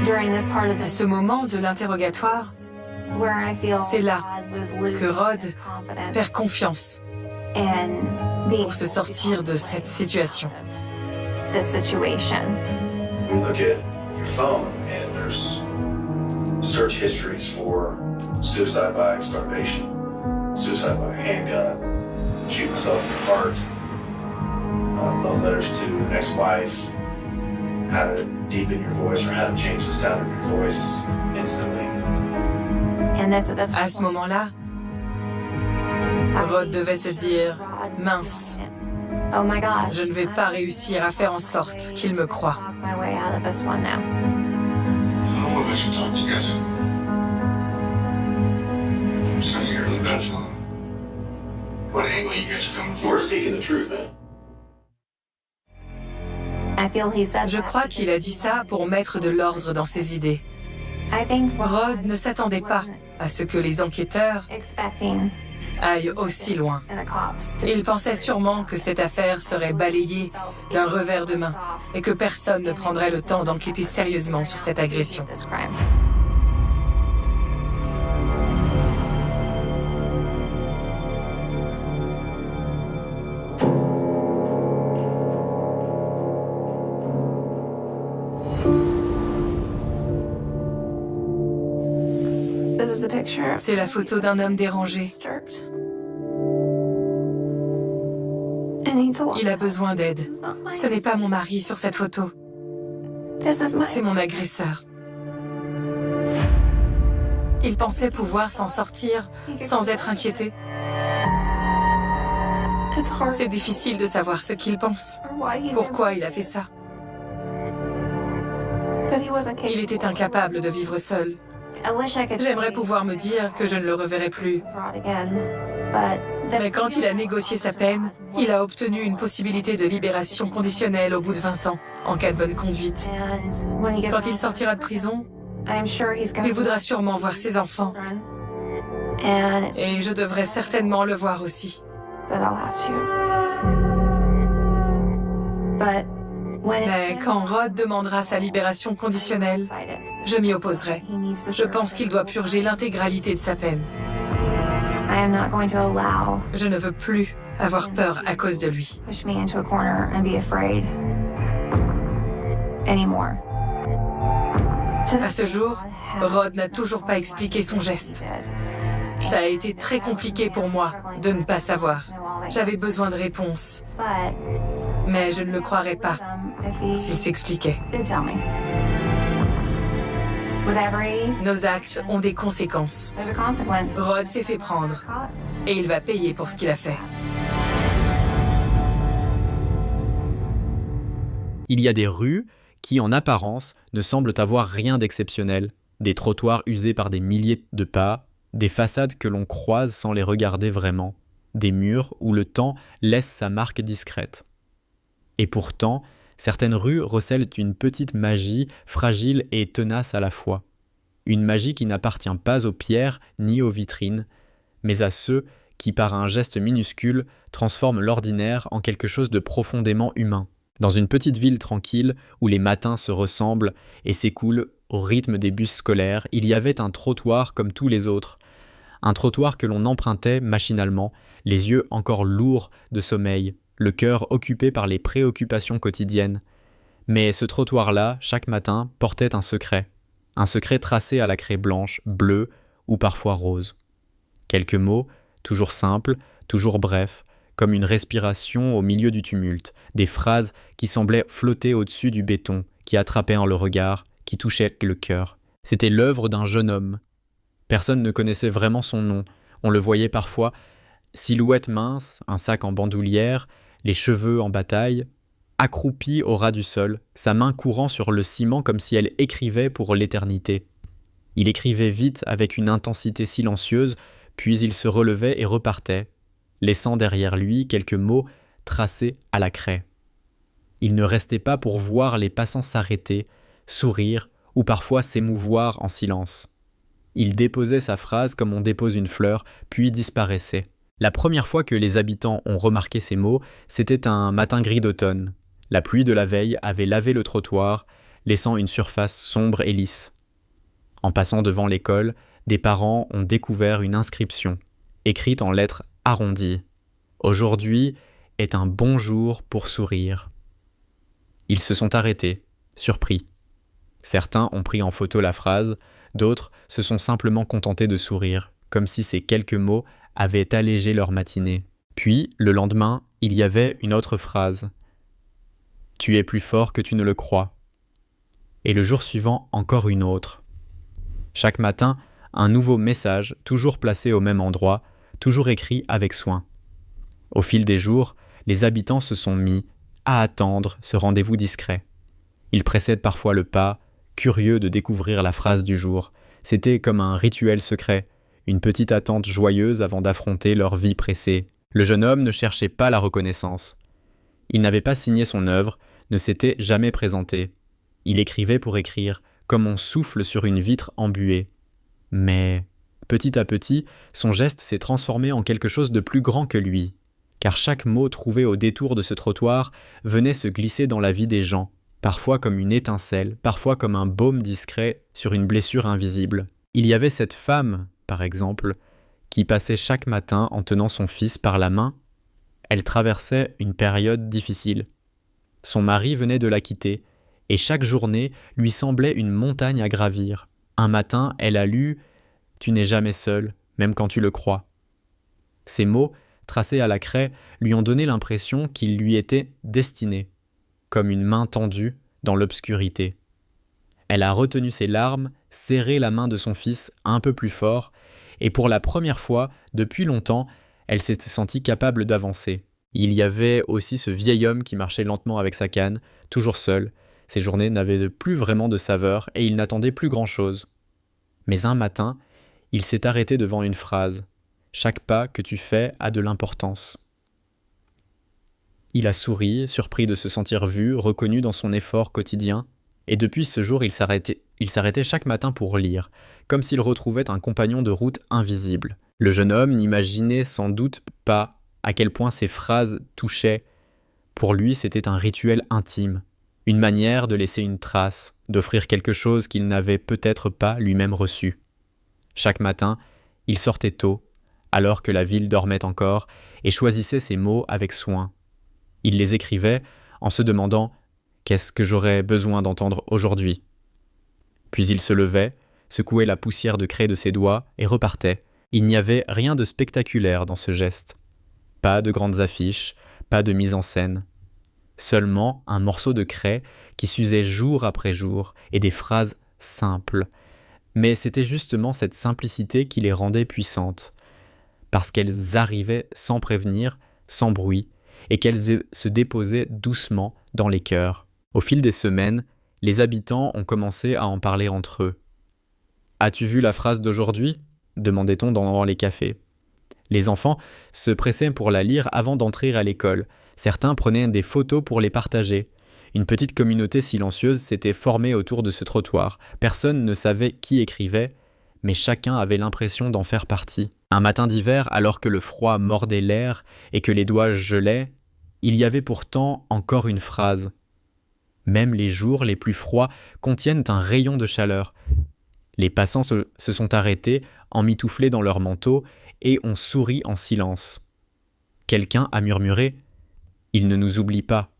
À ce moment de l'interrogatoire, c'est là que Rod perd confiance pour se sortir de cette situation. We look at your phone and there's search histories for suicide by starvation, suicide by handgun, shoot myself in the heart, love letters to an ex-wife, how to deepen your voice or how to change the sound of your voice instantly. À ce moment-là, Rod devait se dire « Mince, je ne vais pas réussir à faire en sorte qu'il me croie. » I don't know if I should talk to you guys anymore. I'm sending you early badge on what angle you guys are coming from. We're seeking the truth, man. Je crois qu'il a dit ça pour mettre de l'ordre dans ses idées. Rod ne s'attendait pas à ce que les enquêteurs aillent aussi loin. Il pensait sûrement que cette affaire serait balayée d'un revers de main et que personne ne prendrait le temps d'enquêter sérieusement sur cette agression. C'est la photo d'un homme dérangé. Il a besoin d'aide. Ce n'est pas mon mari sur cette photo. C'est mon agresseur. Il pensait pouvoir s'en sortir sans être inquiété. C'est difficile de savoir ce qu'il pense. Pourquoi il a fait ça? Il était incapable de vivre seul. J'aimerais pouvoir me dire que je ne le reverrai plus. Mais quand il a négocié sa peine, il a obtenu une possibilité de libération conditionnelle au bout de 20 ans, en cas de bonne conduite. Quand il sortira de prison, il voudra sûrement voir ses enfants. Et je devrais certainement le voir aussi. Mais quand Rod demandera sa libération conditionnelle, je m'y opposerai. Je pense qu'il doit purger l'intégralité de sa peine. Je ne veux plus avoir peur à cause de lui. À ce jour, Rod n'a toujours pas expliqué son geste. Ça a été très compliqué pour moi de ne pas savoir. J'avais besoin de réponses. Mais je ne le croirais pas s'il s'expliquait. Nos actes ont des conséquences. Rod s'est fait prendre et il va payer pour ce qu'il a fait. Il y a des rues qui, en apparence, ne semblent avoir rien d'exceptionnel. Des trottoirs usés par des milliers de pas, des façades que l'on croise sans les regarder vraiment, des murs où le temps laisse sa marque discrète. Et pourtant, certaines rues recèlent une petite magie fragile et tenace à la fois. Une magie qui n'appartient pas aux pierres ni aux vitrines, mais à ceux qui, par un geste minuscule, transforment l'ordinaire en quelque chose de profondément humain. Dans une petite ville tranquille, où les matins se ressemblent et s'écoulent au rythme des bus scolaires, il y avait un trottoir comme tous les autres. Un trottoir que l'on empruntait machinalement, les yeux encore lourds de sommeil, le cœur occupé par les préoccupations quotidiennes. Mais ce trottoir-là, chaque matin, portait un secret tracé à la craie blanche, bleue ou parfois rose. Quelques mots, toujours simples, toujours brefs, comme une respiration au milieu du tumulte, des phrases qui semblaient flotter au-dessus du béton, qui attrapaient en le regard, qui touchaient le cœur. C'était l'œuvre d'un jeune homme. Personne ne connaissait vraiment son nom, on le voyait parfois silhouette mince, un sac en bandoulière, les cheveux en bataille, accroupi au ras du sol, sa main courant sur le ciment comme si elle écrivait pour l'éternité. Il écrivait vite avec une intensité silencieuse, puis il se relevait et repartait, laissant derrière lui quelques mots tracés à la craie. Il ne restait pas pour voir les passants s'arrêter, sourire ou parfois s'émouvoir en silence. Il déposait sa phrase comme on dépose une fleur, puis disparaissait. La première fois que les habitants ont remarqué ces mots, c'était un matin gris d'automne. La pluie de la veille avait lavé le trottoir, laissant une surface sombre et lisse. En passant devant l'école, des parents ont découvert une inscription, écrite en lettres arrondies. « Aujourd'hui est un bon jour pour sourire ». Ils se sont arrêtés, surpris. Certains ont pris en photo la phrase, d'autres se sont simplement contentés de sourire, comme si ces quelques mots avaient allégé leur matinée. Puis, le lendemain, il y avait une autre phrase. « Tu es plus fort que tu ne le crois ». Et le jour suivant, encore une autre. Chaque matin, un nouveau message, toujours placé au même endroit, toujours écrit avec soin. Au fil des jours, les habitants se sont mis à attendre ce rendez-vous discret. Ils précèdent parfois le pas, curieux de découvrir la phrase du jour. C'était comme un rituel secret, une petite attente joyeuse avant d'affronter leur vie pressée. Le jeune homme ne cherchait pas la reconnaissance. Il n'avait pas signé son œuvre, ne s'était jamais présenté. Il écrivait pour écrire, comme on souffle sur une vitre embuée. Mais, petit à petit, son geste s'est transformé en quelque chose de plus grand que lui, car chaque mot trouvé au détour de ce trottoir venait se glisser dans la vie des gens, parfois comme une étincelle, parfois comme un baume discret sur une blessure invisible. Il y avait cette femme, par exemple, qui passait chaque matin en tenant son fils par la main. Elle traversait une période difficile. Son mari venait de la quitter, et chaque journée lui semblait une montagne à gravir. Un matin, elle a lu « Tu n'es jamais seul, même quand tu le crois ». Ces mots, tracés à la craie, lui ont donné l'impression qu'ils lui étaient destinés, comme une main tendue dans l'obscurité. Elle a retenu ses larmes, serré la main de son fils un peu plus fort, et pour la première fois, depuis longtemps, elle s'est sentie capable d'avancer. Il y avait aussi ce vieil homme qui marchait lentement avec sa canne, toujours seul. Ses journées n'avaient plus vraiment de saveur et il n'attendait plus grand-chose. Mais un matin, il s'est arrêté devant une phrase. « Chaque pas que tu fais a de l'importance ». Il a souri, surpris de se sentir vu, reconnu dans son effort quotidien, et depuis ce jour, il s'arrêtait chaque matin pour lire, comme s'il retrouvait un compagnon de route invisible. Le jeune homme n'imaginait sans doute pas à quel point ces phrases touchaient. Pour lui, c'était un rituel intime, une manière de laisser une trace, d'offrir quelque chose qu'il n'avait peut-être pas lui-même reçu. Chaque matin, il sortait tôt, alors que la ville dormait encore, et choisissait ses mots avec soin. Il les écrivait en se demandant « Qu'est-ce que j'aurais besoin d'entendre aujourd'hui ?» Puis il se levait, secouait la poussière de craie de ses doigts et repartait. Il n'y avait rien de spectaculaire dans ce geste. Pas de grandes affiches, pas de mise en scène. Seulement un morceau de craie qui s'usait jour après jour et des phrases simples. Mais c'était justement cette simplicité qui les rendait puissantes, parce qu'elles arrivaient sans prévenir, sans bruit, et qu'elles se déposaient doucement dans les cœurs. Au fil des semaines, les habitants ont commencé à en parler entre eux. « As-tu vu la phrase d'aujourd'hui ?» demandait-on dans les cafés. Les enfants se pressaient pour la lire avant d'entrer à l'école. Certains prenaient des photos pour les partager. Une petite communauté silencieuse s'était formée autour de ce trottoir. Personne ne savait qui écrivait, mais chacun avait l'impression d'en faire partie. Un matin d'hiver, alors que le froid mordait l'air et que les doigts gelaient, il y avait pourtant encore une phrase. Même les jours les plus froids contiennent un rayon de chaleur. Les passants se sont arrêtés, emmitouflés dans leurs manteaux, et ont souri en silence. Quelqu'un a murmuré « Il ne nous oublie pas »,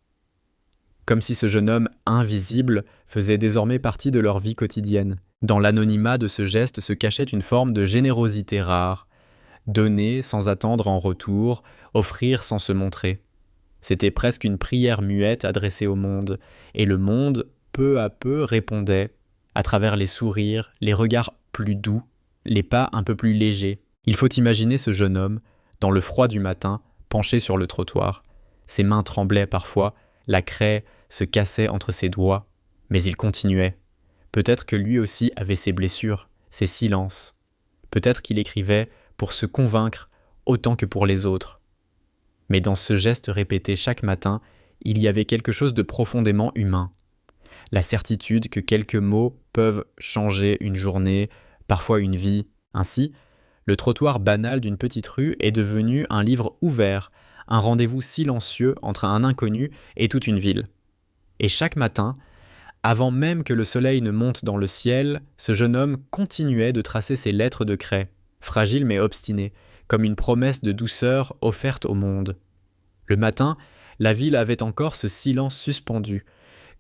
comme si ce jeune homme invisible faisait désormais partie de leur vie quotidienne. Dans l'anonymat de ce geste se cachait une forme de générosité rare. Donner sans attendre en retour, offrir sans se montrer. C'était presque une prière muette adressée au monde, et le monde, peu à peu, répondait, à travers les sourires, les regards plus doux, les pas un peu plus légers. Il faut imaginer ce jeune homme, dans le froid du matin, penché sur le trottoir. Ses mains tremblaient parfois, la craie se cassait entre ses doigts, mais il continuait. Peut-être que lui aussi avait ses blessures, ses silences. Peut-être qu'il écrivait pour se convaincre autant que pour les autres. Mais dans ce geste répété chaque matin, il y avait quelque chose de profondément humain. La certitude que quelques mots peuvent changer une journée, parfois une vie. Ainsi, le trottoir banal d'une petite rue est devenu un livre ouvert, un rendez-vous silencieux entre un inconnu et toute une ville. Et chaque matin, avant même que le soleil ne monte dans le ciel, ce jeune homme continuait de tracer ses lettres de craie, fragiles mais obstinées, comme une promesse de douceur offerte au monde. Le matin, la ville avait encore ce silence suspendu,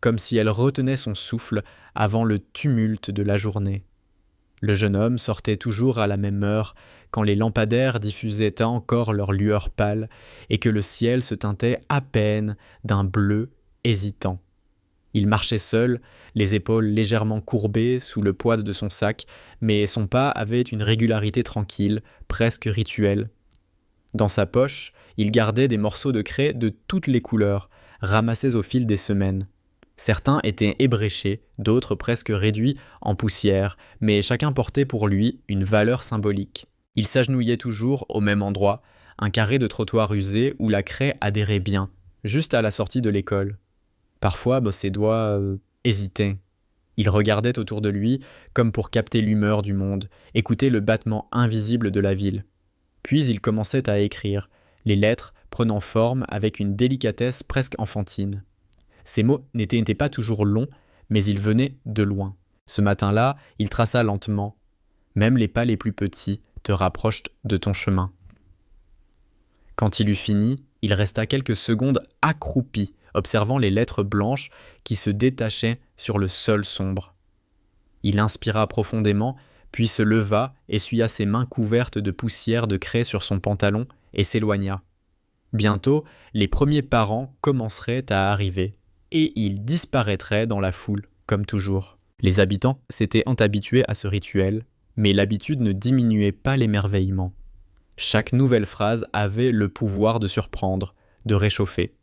comme si elle retenait son souffle avant le tumulte de la journée. Le jeune homme sortait toujours à la même heure, quand les lampadaires diffusaient encore leur lueur pâle et que le ciel se teintait à peine d'un bleu hésitant. Il marchait seul, les épaules légèrement courbées sous le poids de son sac, mais son pas avait une régularité tranquille, presque rituelle. Dans sa poche, il gardait des morceaux de craie de toutes les couleurs, ramassés au fil des semaines. Certains étaient ébréchés, d'autres presque réduits en poussière, mais chacun portait pour lui une valeur symbolique. Il s'agenouillait toujours au même endroit, un carré de trottoir usé où la craie adhérait bien, juste à la sortie de l'école. Parfois, ses doigts hésitaient. Il regardait autour de lui comme pour capter l'humeur du monde, écouter le battement invisible de la ville. Puis il commençait à écrire, les lettres prenant forme avec une délicatesse presque enfantine. Ces mots n'étaient pas toujours longs, mais ils venaient de loin. Ce matin-là, il traça lentement. Même les pas les plus petits te rapprochent de ton chemin. Quand il eut fini, il resta quelques secondes accroupi, observant les lettres blanches qui se détachaient sur le sol sombre. Il inspira profondément, puis se leva, essuya ses mains couvertes de poussière de craie sur son pantalon et s'éloigna. Bientôt, les premiers parents commenceraient à arriver, et ils disparaîtraient dans la foule, comme toujours. Les habitants s'étaient habitués à ce rituel, mais l'habitude ne diminuait pas l'émerveillement. Chaque nouvelle phrase avait le pouvoir de surprendre, de réchauffer.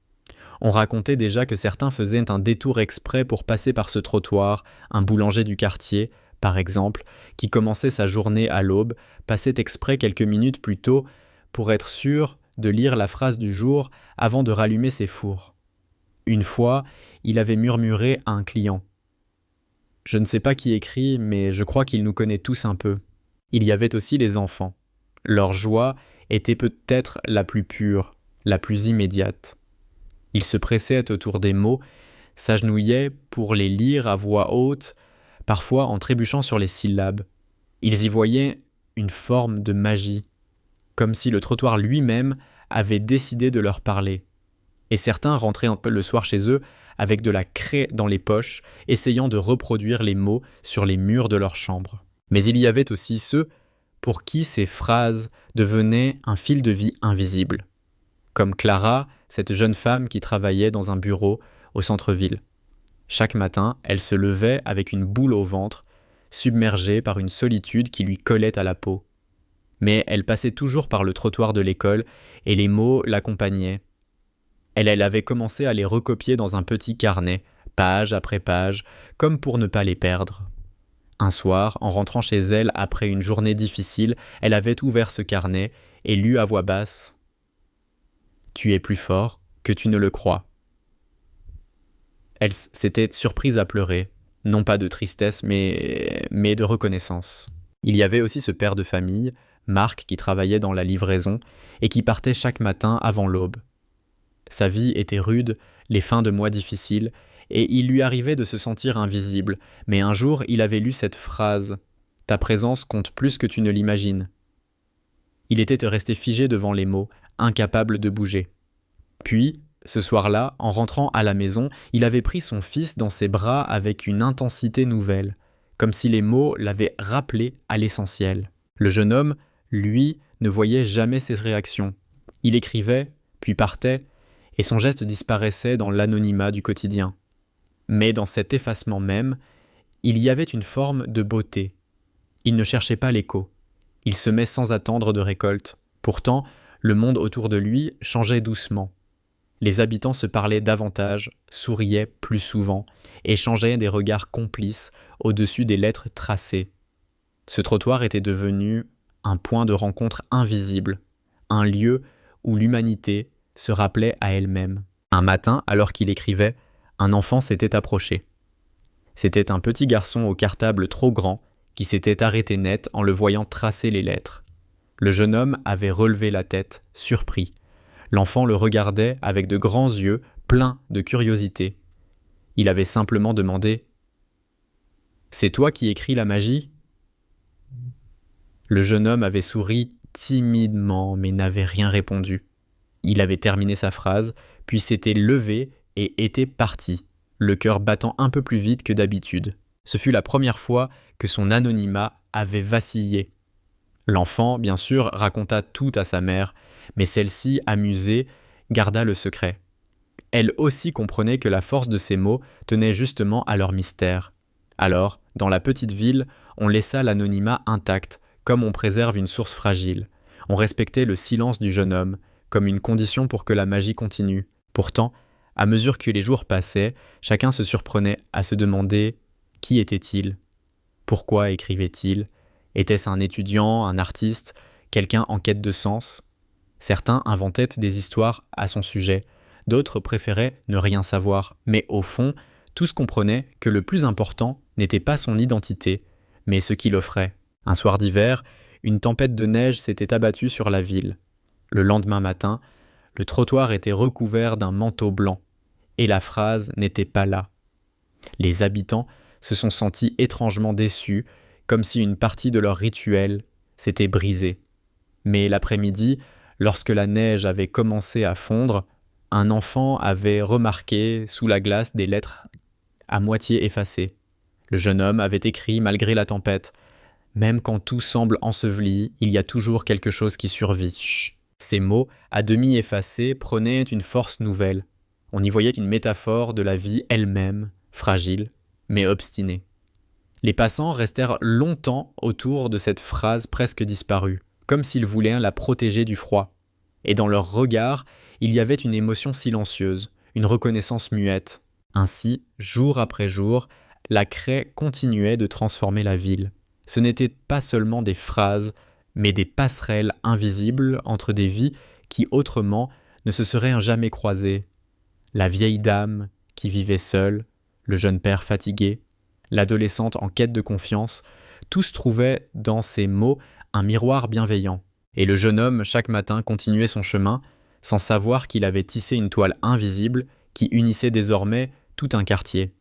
On racontait déjà que certains faisaient un détour exprès pour passer par ce trottoir, un boulanger du quartier, par exemple, qui commençait sa journée à l'aube, passait exprès quelques minutes plus tôt pour être sûr de lire la phrase du jour avant de rallumer ses fours. Une fois, il avait murmuré à un client. « Je ne sais pas qui écrit, mais je crois qu'il nous connaît tous un peu. » Il y avait aussi les enfants. Leur joie était peut-être la plus pure, la plus immédiate. Ils se pressaient autour des mots, s'agenouillaient pour les lire à voix haute, parfois en trébuchant sur les syllabes. Ils y voyaient une forme de magie, comme si le trottoir lui-même avait décidé de leur parler. Et certains rentraient un peu le soir chez eux avec de la craie dans les poches, essayant de reproduire les mots sur les murs de leur chambre. Mais il y avait aussi ceux pour qui ces phrases devenaient un fil de vie invisible. Comme Clara, cette jeune femme qui travaillait dans un bureau au centre-ville. Chaque matin, elle se levait avec une boule au ventre, submergée par une solitude qui lui collait à la peau. Mais elle passait toujours par le trottoir de l'école et les mots l'accompagnaient. Elle avait commencé à les recopier dans un petit carnet, page après page, comme pour ne pas les perdre. Un soir, en rentrant chez elle après une journée difficile, elle avait ouvert ce carnet et lu à voix basse « Tu es plus fort que tu ne le crois ». Elle s'était surprise à pleurer, non pas de tristesse, mais de reconnaissance. Il y avait aussi ce père de famille, Marc, qui travaillait dans la livraison et qui partait chaque matin avant l'aube. Sa vie était rude, les fins de mois difficiles, et il lui arrivait de se sentir invisible, mais un jour il avait lu cette phrase « Ta présence compte plus que tu ne l'imagines ». Il était resté figé devant les mots, incapable de bouger. Puis, ce soir-là, en rentrant à la maison, il avait pris son fils dans ses bras avec une intensité nouvelle, comme si les mots l'avaient rappelé à l'essentiel. Le jeune homme, lui, ne voyait jamais ses réactions. Il écrivait, puis partait, et son geste disparaissait dans l'anonymat du quotidien. Mais dans cet effacement même, il y avait une forme de beauté. Il ne cherchait pas l'écho. Il semait sans attendre de récolte. Pourtant, Le monde autour de lui changeait doucement. Les habitants se parlaient davantage, souriaient plus souvent, échangeaient des regards complices au-dessus des lettres tracées. Ce trottoir était devenu un point de rencontre invisible, un lieu où l'humanité se rappelait à elle-même. Un matin, alors qu'il écrivait, un enfant s'était approché. C'était un petit garçon au cartable trop grand qui s'était arrêté net en le voyant tracer les lettres. Le jeune homme avait relevé la tête, surpris. L'enfant le regardait avec de grands yeux, pleins de curiosité. Il avait simplement demandé « C'est toi qui écris la magie ?» Le jeune homme avait souri timidement, mais n'avait rien répondu. Il avait terminé sa phrase, puis s'était levé et était parti, le cœur battant un peu plus vite que d'habitude. Ce fut la première fois que son anonymat avait vacillé. L'enfant, bien sûr, raconta tout à sa mère, mais celle-ci, amusée, garda le secret. Elle aussi comprenait que la force de ces mots tenait justement à leur mystère. Alors, dans la petite ville, on laissa l'anonymat intact, comme on préserve une source fragile. On respectait le silence du jeune homme, comme une condition pour que la magie continue. Pourtant, à mesure que les jours passaient, chacun se surprenait à se demander qui était-il ? Pourquoi écrivait-il ? Était-ce un étudiant, un artiste, quelqu'un en quête de sens ? Certains inventaient des histoires à son sujet, d'autres préféraient ne rien savoir, mais au fond, tous comprenaient que le plus important n'était pas son identité, mais ce qu'il offrait. Un soir d'hiver, une tempête de neige s'était abattue sur la ville. Le lendemain matin, le trottoir était recouvert d'un manteau blanc, et la phrase n'était pas là. Les habitants se sont sentis étrangement déçus, comme si une partie de leur rituel s'était brisée. Mais l'après-midi, lorsque la neige avait commencé à fondre, un enfant avait remarqué sous la glace des lettres à moitié effacées. Le jeune homme avait écrit malgré la tempête. Même quand tout semble enseveli, il y a toujours quelque chose qui survit. Ces mots, à demi effacés, prenaient une force nouvelle. On y voyait une métaphore de la vie elle-même, fragile, mais obstinée. Les passants restèrent longtemps autour de cette phrase presque disparue, comme s'ils voulaient la protéger du froid. Et dans leur regard, il y avait une émotion silencieuse, une reconnaissance muette. Ainsi, jour après jour, la craie continuait de transformer la ville. Ce n'étaient pas seulement des phrases, mais des passerelles invisibles entre des vies qui autrement ne se seraient jamais croisées. La vieille dame qui vivait seule, le jeune père fatigué, l'adolescente en quête de confiance, tous trouvaient dans ces mots un miroir bienveillant. Et le jeune homme, chaque matin, continuait son chemin, sans savoir qu'il avait tissé une toile invisible qui unissait désormais tout un quartier.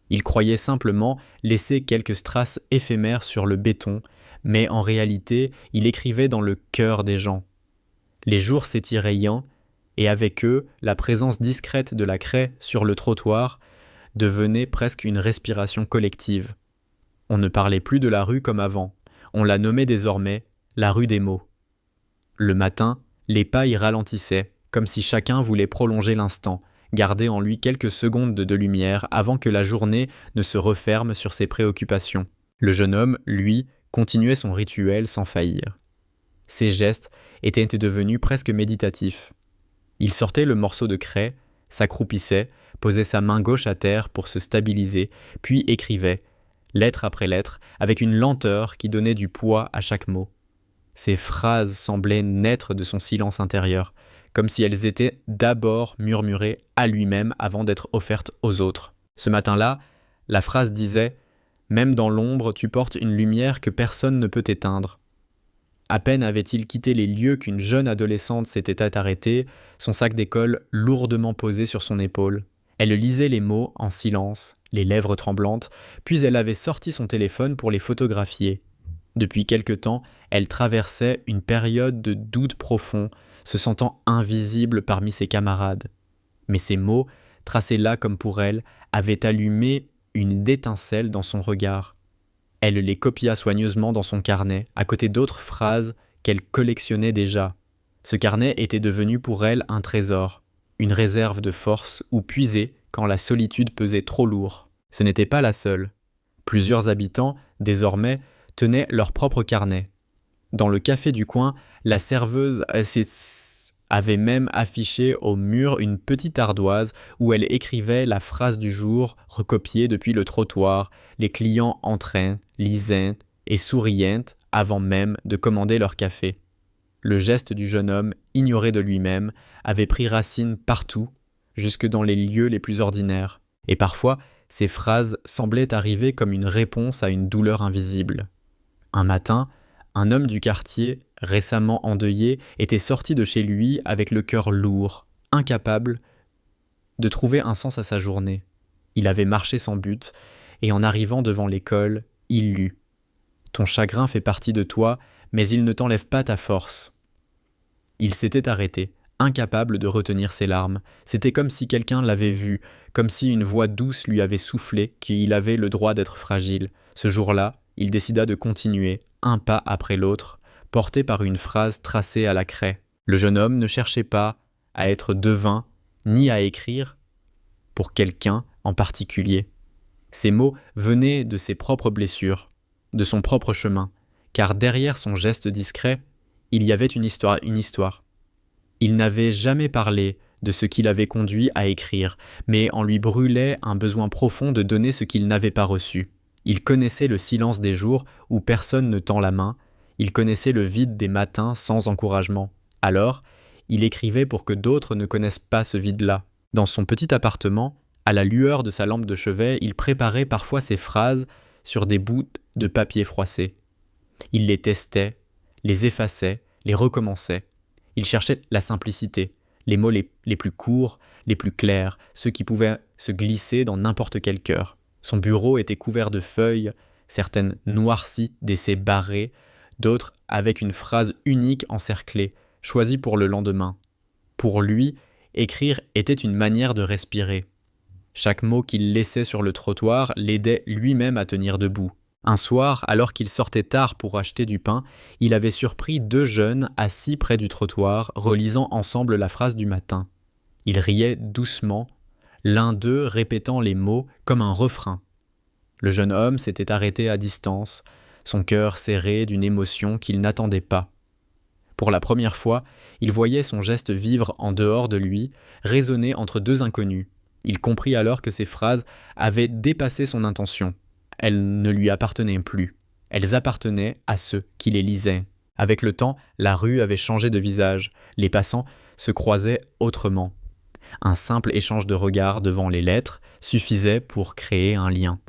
Il croyait simplement laisser quelques traces éphémères sur le béton, mais en réalité, il écrivait dans le cœur des gens. Les jours s'étiraient, et avec eux, la présence discrète de la craie sur le trottoir devenait presque une respiration collective. On ne parlait plus de la rue comme avant, on la nommait désormais la rue des mots. Le matin, les pas y ralentissaient, comme si chacun voulait prolonger l'instant, garder en lui quelques secondes de lumière avant que la journée ne se referme sur ses préoccupations. Le jeune homme, lui, continuait son rituel sans faillir. Ses gestes étaient devenus presque méditatifs. Il sortait le morceau de craie, s'accroupissait, posait sa main gauche à terre pour se stabiliser, puis écrivait, lettre après lettre, avec une lenteur qui donnait du poids à chaque mot. Ces phrases semblaient naître de son silence intérieur, comme si elles étaient d'abord murmurées à lui-même avant d'être offertes aux autres. Ce matin-là, la phrase disait « Même dans l'ombre, tu portes une lumière que personne ne peut éteindre ». À peine avait-il quitté les lieux qu'une jeune adolescente s'était arrêtée, son sac d'école lourdement posé sur son épaule. Elle lisait les mots en silence, les lèvres tremblantes, puis elle avait sorti son téléphone pour les photographier. Depuis quelque temps, elle traversait une période de doute profond, se sentant invisible parmi ses camarades. Mais ces mots, tracés là comme pour elle, avaient allumé une étincelle dans son regard. Elle les copia soigneusement dans son carnet, à côté d'autres phrases qu'elle collectionnait déjà. Ce carnet était devenu pour elle un trésor, une réserve de force où puiser quand la solitude pesait trop lourd. Ce n'était pas la seule. Plusieurs habitants, désormais, tenaient leur propre carnet. Dans le café du coin, la serveuse avait même affiché au mur une petite ardoise où elle écrivait la phrase du jour recopiée depuis le trottoir, les clients entraient, lisaient et souriaient avant même de commander leur café. Le geste du jeune homme, ignoré de lui-même, avait pris racine partout, jusque dans les lieux les plus ordinaires. Et parfois, ces phrases semblaient arriver comme une réponse à une douleur invisible. Un matin, un homme du quartier, récemment endeuillé, était sorti de chez lui avec le cœur lourd, incapable de trouver un sens à sa journée. Il avait marché sans but, et en arrivant devant l'école, il lut « Ton chagrin fait partie de toi, mais il ne t'enlève pas ta force. » Il s'était arrêté, incapable de retenir ses larmes. C'était comme si quelqu'un l'avait vu, comme si une voix douce lui avait soufflé qu'il avait le droit d'être fragile. Ce jour-là, il décida de continuer, un pas après l'autre, porté par une phrase tracée à la craie. Le jeune homme ne cherchait pas à être devin, ni à écrire pour quelqu'un en particulier. Ces mots venaient de ses propres blessures, de son propre chemin, car derrière son geste discret, il y avait une histoire. Il n'avait jamais parlé de ce qui l'avait conduit à écrire, mais en lui brûlait un besoin profond de donner ce qu'il n'avait pas reçu. Il connaissait le silence des jours où personne ne tend la main, il connaissait le vide des matins sans encouragement. Alors, il écrivait pour que d'autres ne connaissent pas ce vide-là. Dans son petit appartement, à la lueur de sa lampe de chevet, il préparait parfois ses phrases sur des bouts de papier froissé. Il les testait, les effaçait, les recommençait. Il cherchait la simplicité, les mots les plus courts, les plus clairs, ceux qui pouvaient se glisser dans n'importe quel cœur. Son bureau était couvert de feuilles, certaines noircies d'essais barrés, d'autres avec une phrase unique encerclée, choisie pour le lendemain. Pour lui, écrire était une manière de respirer. Chaque mot qu'il laissait sur le trottoir l'aidait lui-même à tenir debout. Un soir, alors qu'il sortait tard pour acheter du pain, il avait surpris 2 jeunes assis près du trottoir, relisant ensemble la phrase du matin. Ils riaient doucement, l'un d'eux répétant les mots comme un refrain. Le jeune homme s'était arrêté à distance, son cœur serré d'une émotion qu'il n'attendait pas. Pour la première fois, il voyait son geste vivre en dehors de lui, résonner entre 2 inconnus. Il comprit alors que ces phrases avaient dépassé son intention. Elles ne lui appartenaient plus. Elles appartenaient à ceux qui les lisaient. Avec le temps, la rue avait changé de visage. Les passants se croisaient autrement. Un simple échange de regards devant les lettres suffisait pour créer un lien.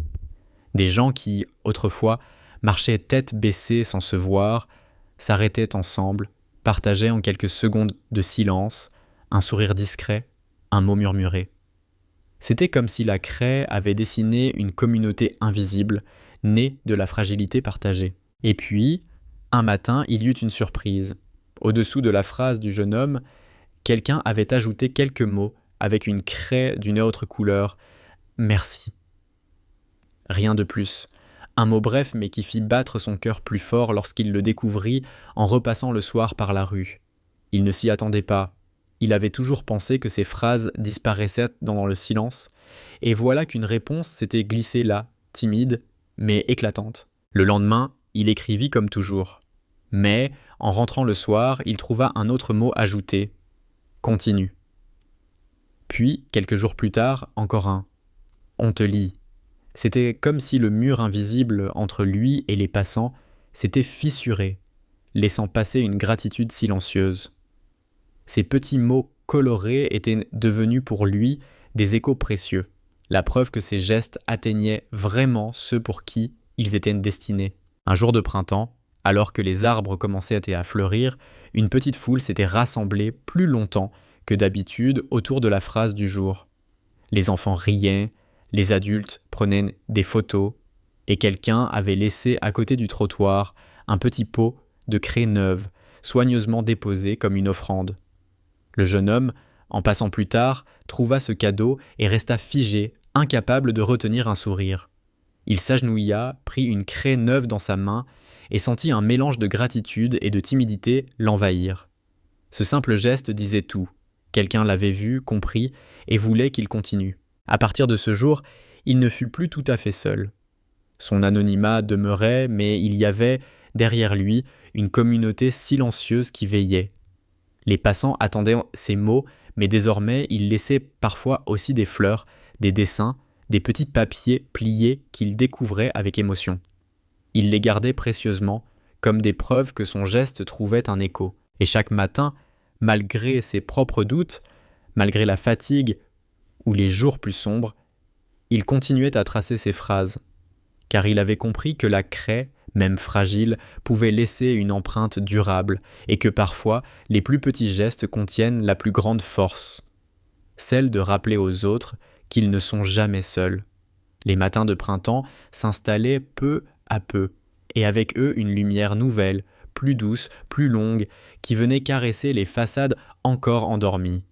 Des gens qui, autrefois, marchaient tête baissée sans se voir, s'arrêtaient ensemble, partageaient en quelques secondes de silence, un sourire discret, un mot murmuré. C'était comme si la craie avait dessiné une communauté invisible, née de la fragilité partagée. Et puis, un matin, il y eut une surprise. Au-dessous de la phrase du jeune homme, quelqu'un avait ajouté quelques mots avec une craie d'une autre couleur. « Merci ». Rien de plus. Un mot bref mais qui fit battre son cœur plus fort lorsqu'il le découvrit en repassant le soir par la rue. Il ne s'y attendait pas. Il avait toujours pensé que ces phrases disparaissaient dans le silence, et voilà qu'une réponse s'était glissée là, timide, mais éclatante. Le lendemain, il écrivit comme toujours. Mais, en rentrant le soir, il trouva un autre mot ajouté. Continue. Puis, quelques jours plus tard, encore un. On te lit. C'était comme si le mur invisible entre lui et les passants s'était fissuré, laissant passer une gratitude silencieuse. Ces petits mots colorés étaient devenus pour lui des échos précieux, la preuve que ces gestes atteignaient vraiment ceux pour qui ils étaient destinés. Un jour de printemps, alors que les arbres commençaient à fleurir, une petite foule s'était rassemblée plus longtemps que d'habitude autour de la phrase du jour. Les enfants riaient, les adultes prenaient des photos, et quelqu'un avait laissé à côté du trottoir un petit pot de craie neuve, soigneusement déposé comme une offrande. Le jeune homme, en passant plus tard, trouva ce cadeau et resta figé, incapable de retenir un sourire. Il s'agenouilla, prit une craie neuve dans sa main et sentit un mélange de gratitude et de timidité l'envahir. Ce simple geste disait tout. Quelqu'un l'avait vu, compris et voulait qu'il continue. À partir de ce jour, il ne fut plus tout à fait seul. Son anonymat demeurait, mais il y avait derrière lui, une communauté silencieuse qui veillait. Les passants attendaient ces mots, mais désormais il laissait parfois aussi des fleurs, des dessins, des petits papiers pliés qu'il découvrait avec émotion. Il les gardait précieusement, comme des preuves que son geste trouvait un écho. Et chaque matin, malgré ses propres doutes, malgré la fatigue ou les jours plus sombres, il continuait à tracer ses phrases, car il avait compris que la craie, même fragile, pouvait laisser une empreinte durable, et que parfois les plus petits gestes contiennent la plus grande force, celle de rappeler aux autres qu'ils ne sont jamais seuls. Les matins de printemps s'installaient peu à peu, et avec eux une lumière nouvelle, plus douce, plus longue, qui venait caresser les façades encore endormies.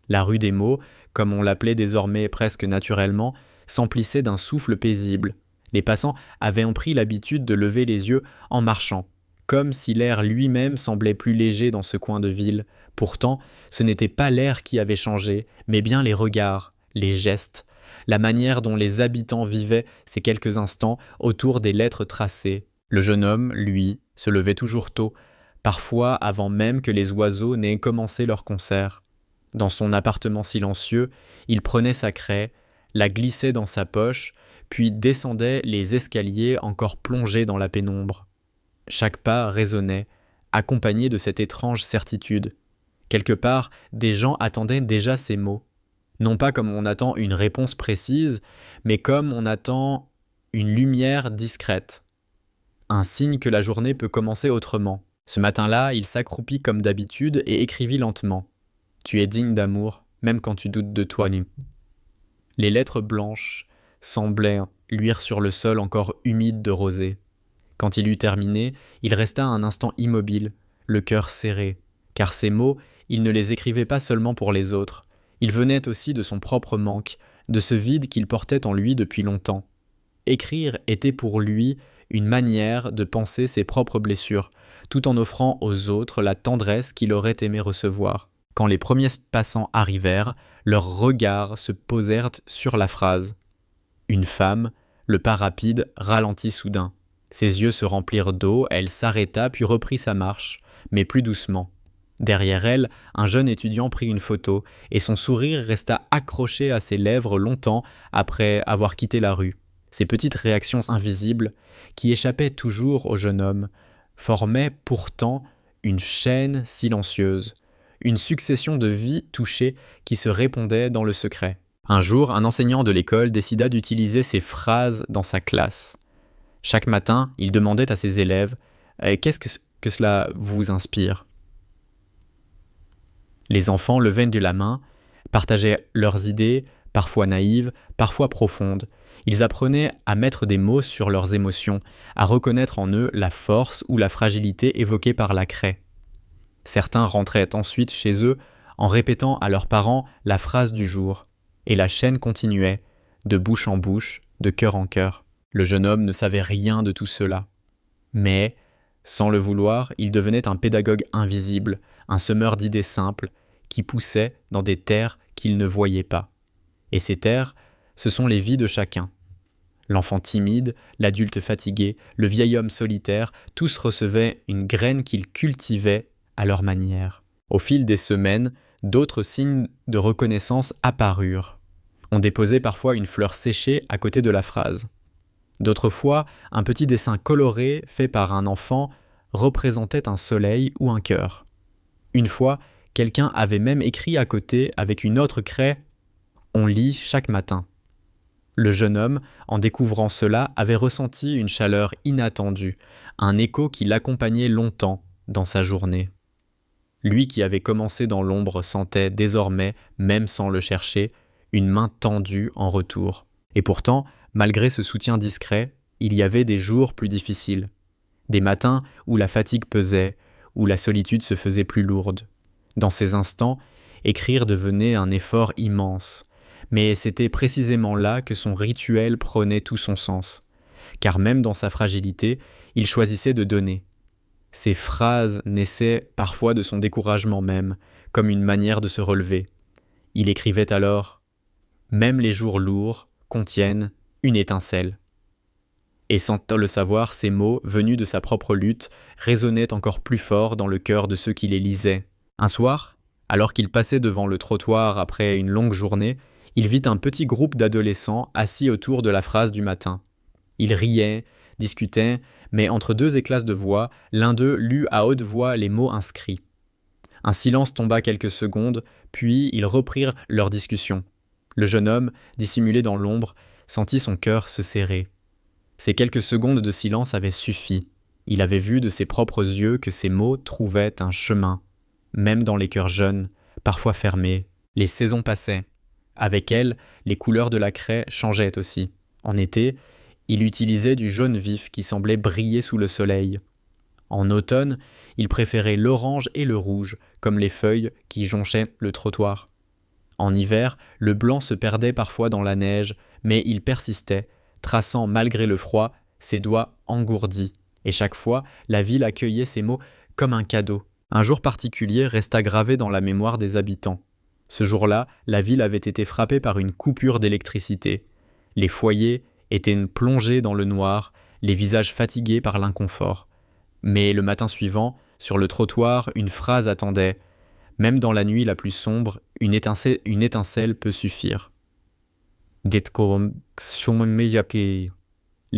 La rue des mots, comme on l'appelait désormais presque naturellement, s'emplissait d'un souffle paisible. Les passants avaient pris l'habitude de lever les yeux en marchant, comme si l'air lui-même semblait plus léger dans ce coin de ville. Pourtant, ce n'était pas l'air qui avait changé, mais bien les regards, les gestes, la manière dont les habitants vivaient ces quelques instants autour des lettres tracées. Le jeune homme, lui, se levait toujours tôt, parfois avant même que les oiseaux n'aient commencé leur concert. Dans son appartement silencieux, il prenait sa craie, la glissait dans sa poche, puis descendait les escaliers encore plongés dans la pénombre. Chaque pas résonnait, accompagné de cette étrange certitude. Quelque part, des gens attendaient déjà ces mots. Non pas comme on attend une réponse précise, mais comme on attend une lumière discrète. Un signe que la journée peut commencer autrement. Ce matin-là, il s'accroupit comme d'habitude et écrivit lentement. « Tu es digne d'amour, même quand tu doutes de toi. » Les lettres blanches semblaient luire sur le sol encore humide de rosée. Quand il eut terminé, il resta un instant immobile, le cœur serré, car ces mots, il ne les écrivait pas seulement pour les autres. Ils venaient aussi de son propre manque, de ce vide qu'il portait en lui depuis longtemps. Écrire était pour lui une manière de penser ses propres blessures, tout en offrant aux autres la tendresse qu'il aurait aimé recevoir. Quand les premiers passants arrivèrent, leurs regards se posèrent sur la phrase. Une femme, le pas rapide, ralentit soudain. Ses yeux se remplirent d'eau, elle s'arrêta puis reprit sa marche, mais plus doucement. Derrière elle, un jeune étudiant prit une photo, et son sourire resta accroché à ses lèvres longtemps après avoir quitté la rue. Ces petites réactions invisibles, qui échappaient toujours au jeune homme, formaient pourtant une chaîne silencieuse, une succession de vies touchées qui se répondaient dans le secret. Un jour, un enseignant de l'école décida d'utiliser ces phrases dans sa classe. Chaque matin, il demandait à ses élèves « Qu'est-ce que cela vous inspire ?» Les enfants levaient de la main, partageaient leurs idées, parfois naïves, parfois profondes. Ils apprenaient à mettre des mots sur leurs émotions, à reconnaître en eux la force ou la fragilité évoquée par la craie. Certains rentraient ensuite chez eux en répétant à leurs parents la phrase du jour. Et la chaîne continuait, de bouche en bouche, de cœur en cœur. Le jeune homme ne savait rien de tout cela. Mais, sans le vouloir, il devenait un pédagogue invisible, un semeur d'idées simples, qui poussait dans des terres qu'il ne voyait pas. Et ces terres, ce sont les vies de chacun. L'enfant timide, l'adulte fatigué, le vieil homme solitaire, tous recevaient une graine qu'ils cultivaient à leur manière. Au fil des semaines, d'autres signes de reconnaissance apparurent. On déposait parfois une fleur séchée à côté de la phrase. D'autres fois, un petit dessin coloré fait par un enfant représentait un soleil ou un cœur. Une fois, quelqu'un avait même écrit à côté avec une autre craie « On lit chaque matin ». Le jeune homme, en découvrant cela, avait ressenti une chaleur inattendue, un écho qui l'accompagnait longtemps dans sa journée. Lui qui avait commencé dans l'ombre sentait désormais, même sans le chercher, une main tendue en retour. Et pourtant, malgré ce soutien discret, il y avait des jours plus difficiles. Des matins où la fatigue pesait, où la solitude se faisait plus lourde. Dans ces instants, écrire devenait un effort immense. Mais c'était précisément là que son rituel prenait tout son sens. Car même dans sa fragilité, il choisissait de donner. Ses phrases naissaient parfois de son découragement même, comme une manière de se relever. Il écrivait alors « Même les jours lourds contiennent une étincelle ». Et sans le savoir, ces mots, venus de sa propre lutte, résonnaient encore plus fort dans le cœur de ceux qui les lisaient. Un soir, alors qu'il passait devant le trottoir après une longue journée, il vit un petit groupe d'adolescents assis autour de la phrase du matin. Ils riaient, discutaient, mais entre deux éclats de voix, l'un d'eux lut à haute voix les mots inscrits. Un silence tomba quelques secondes, puis ils reprirent leur discussion. Le jeune homme, dissimulé dans l'ombre, sentit son cœur se serrer. Ces quelques secondes de silence avaient suffi. Il avait vu de ses propres yeux que ces mots trouvaient un chemin, même dans les cœurs jeunes, parfois fermés. Les saisons passaient. Avec elles, les couleurs de la craie changeaient aussi. En été, il utilisait du jaune vif qui semblait briller sous le soleil. En automne, il préférait l'orange et le rouge, comme les feuilles qui jonchaient le trottoir. En hiver, le blanc se perdait parfois dans la neige, mais il persistait, traçant malgré le froid ses doigts engourdis. Et chaque fois, la ville accueillait ces mots comme un cadeau. Un jour particulier resta gravé dans la mémoire des habitants. Ce jour-là, la ville avait été frappée par une coupure d'électricité. Les foyers étaient plongés dans le noir, les visages fatigués par l'inconfort. Mais le matin suivant, sur le trottoir, une phrase attendait. Même dans la nuit la plus sombre, une étincelle peut suffire. Les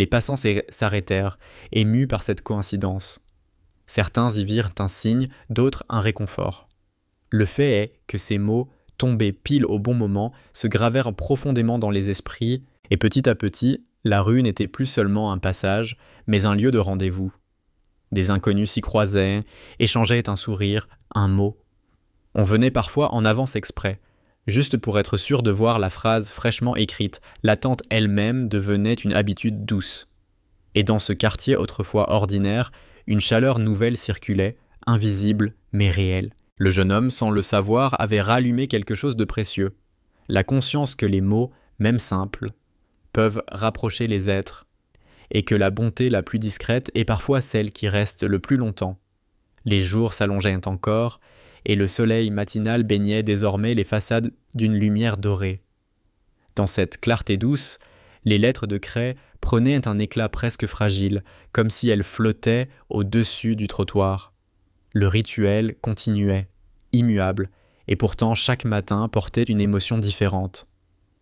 passants s'arrêtèrent, émus par cette coïncidence. Certains y virent un signe, d'autres un réconfort. Le fait est que ces mots, tombés pile au bon moment, se gravèrent profondément dans les esprits, et petit à petit, la rue n'était plus seulement un passage, mais un lieu de rendez-vous. Des inconnus s'y croisaient, échangeaient un sourire, un mot. On venait parfois en avance exprès. Juste pour être sûr de voir la phrase fraîchement écrite, l'attente elle-même devenait une habitude douce. Et dans ce quartier autrefois ordinaire, une chaleur nouvelle circulait, invisible mais réelle. Le jeune homme, sans le savoir, avait rallumé quelque chose de précieux. La conscience que les mots, même simples, peuvent rapprocher les êtres, et que la bonté la plus discrète est parfois celle qui reste le plus longtemps. Les jours s'allongeaient encore, et le soleil matinal baignait désormais les façades d'une lumière dorée. Dans cette clarté douce, les lettres de craie prenaient un éclat presque fragile, comme si elles flottaient au-dessus du trottoir. Le rituel continuait, immuable, et pourtant chaque matin portait une émotion différente.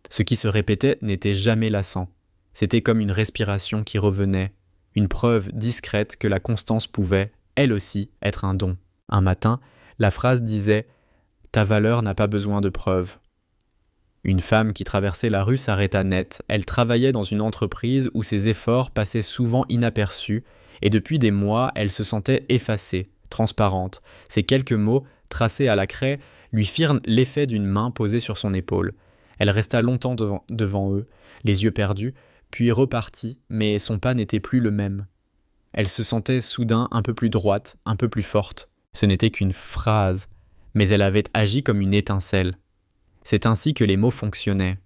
Ce qui se répétait n'était jamais lassant. C'était comme une respiration qui revenait, une preuve discrète que la constance pouvait, elle aussi, être un don. Un matin, la phrase disait « Ta valeur n'a pas besoin de preuves ». Une femme qui traversait la rue s'arrêta net. Elle travaillait dans une entreprise où ses efforts passaient souvent inaperçus, et depuis des mois, elle se sentait effacée, transparente. Ces quelques mots, tracés à la craie, lui firent l'effet d'une main posée sur son épaule. Elle resta longtemps devant eux, les yeux perdus, puis repartit, mais son pas n'était plus le même. Elle se sentait soudain un peu plus droite, un peu plus forte. Ce n'était qu'une phrase, mais elle avait agi comme une étincelle. C'est ainsi que les mots fonctionnaient.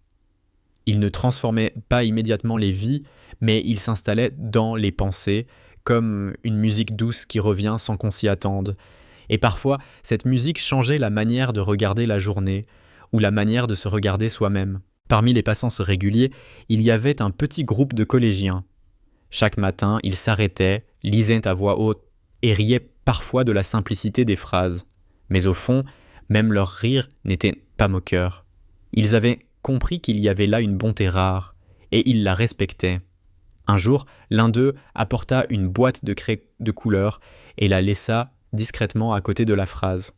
Ils ne transformaient pas immédiatement les vies, mais ils s'installaient dans les pensées, comme une musique douce qui revient sans qu'on s'y attende. Et parfois, cette musique changeait la manière de regarder la journée, ou la manière de se regarder soi-même. Parmi les passants réguliers, il y avait un petit groupe de collégiens. Chaque matin, ils s'arrêtaient, lisaient à voix haute et riaient parfois de la simplicité des phrases. Mais au fond, même leur rire n'était pas moqueur. Ils avaient compris qu'il y avait là une bonté rare, et ils la respectaient. Un jour, l'un d'eux apporta une boîte de craie de couleur et la laissa discrètement à côté de la phrase.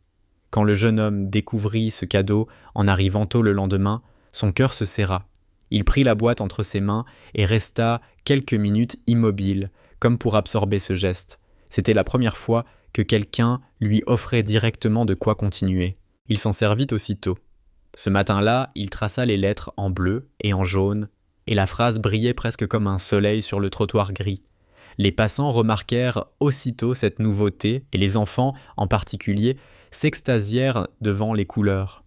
Quand le jeune homme découvrit ce cadeau en arrivant tôt le lendemain, son cœur se serra. Il prit la boîte entre ses mains et resta quelques minutes immobile, comme pour absorber ce geste. C'était la première fois que quelqu'un lui offrait directement de quoi continuer. Il s'en servit aussitôt. Ce matin-là, il traça les lettres en bleu et en jaune, et la phrase brillait presque comme un soleil sur le trottoir gris. Les passants remarquèrent aussitôt cette nouveauté, et les enfants, en particulier, s'extasièrent devant les couleurs.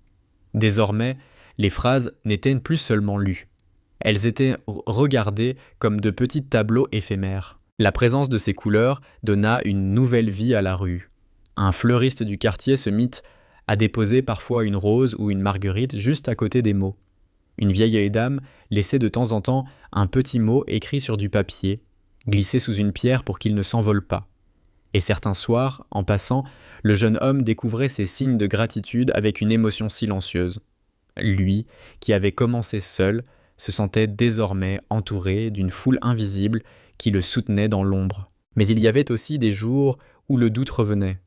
Désormais, les phrases n'étaient plus seulement lues. Elles étaient regardées comme de petits tableaux éphémères. La présence de ces couleurs donna une nouvelle vie à la rue. Un fleuriste du quartier se mit à déposer parfois une rose ou une marguerite juste à côté des mots. Une vieille dame laissait de temps en temps un petit mot écrit sur du papier, glissé sous une pierre pour qu'il ne s'envole pas. Et certains soirs, en passant, le jeune homme découvrait ces signes de gratitude avec une émotion silencieuse. Lui, qui avait commencé seul, se sentait désormais entouré d'une foule invisible qui le soutenait dans l'ombre. Mais il y avait aussi des jours où le doute revenait.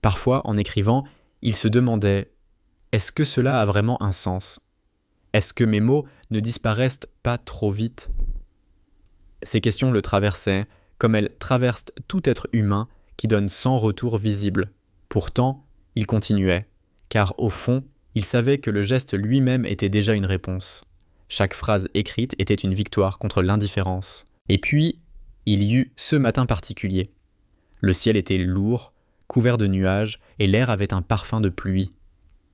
Parfois, en écrivant, il se demandait « Est-ce que cela a vraiment un sens ? Est-ce que mes mots ne disparaissent pas trop vite ?» Ces questions le traversaient, comme elles traversent tout être humain qui donne sans retour visible. Pourtant, il continuait, car au fond, il savait que le geste lui-même était déjà une réponse. Chaque phrase écrite était une victoire contre l'indifférence. Et puis, il y eut ce matin particulier. Le ciel était lourd, couvert de nuages, et l'air avait un parfum de pluie.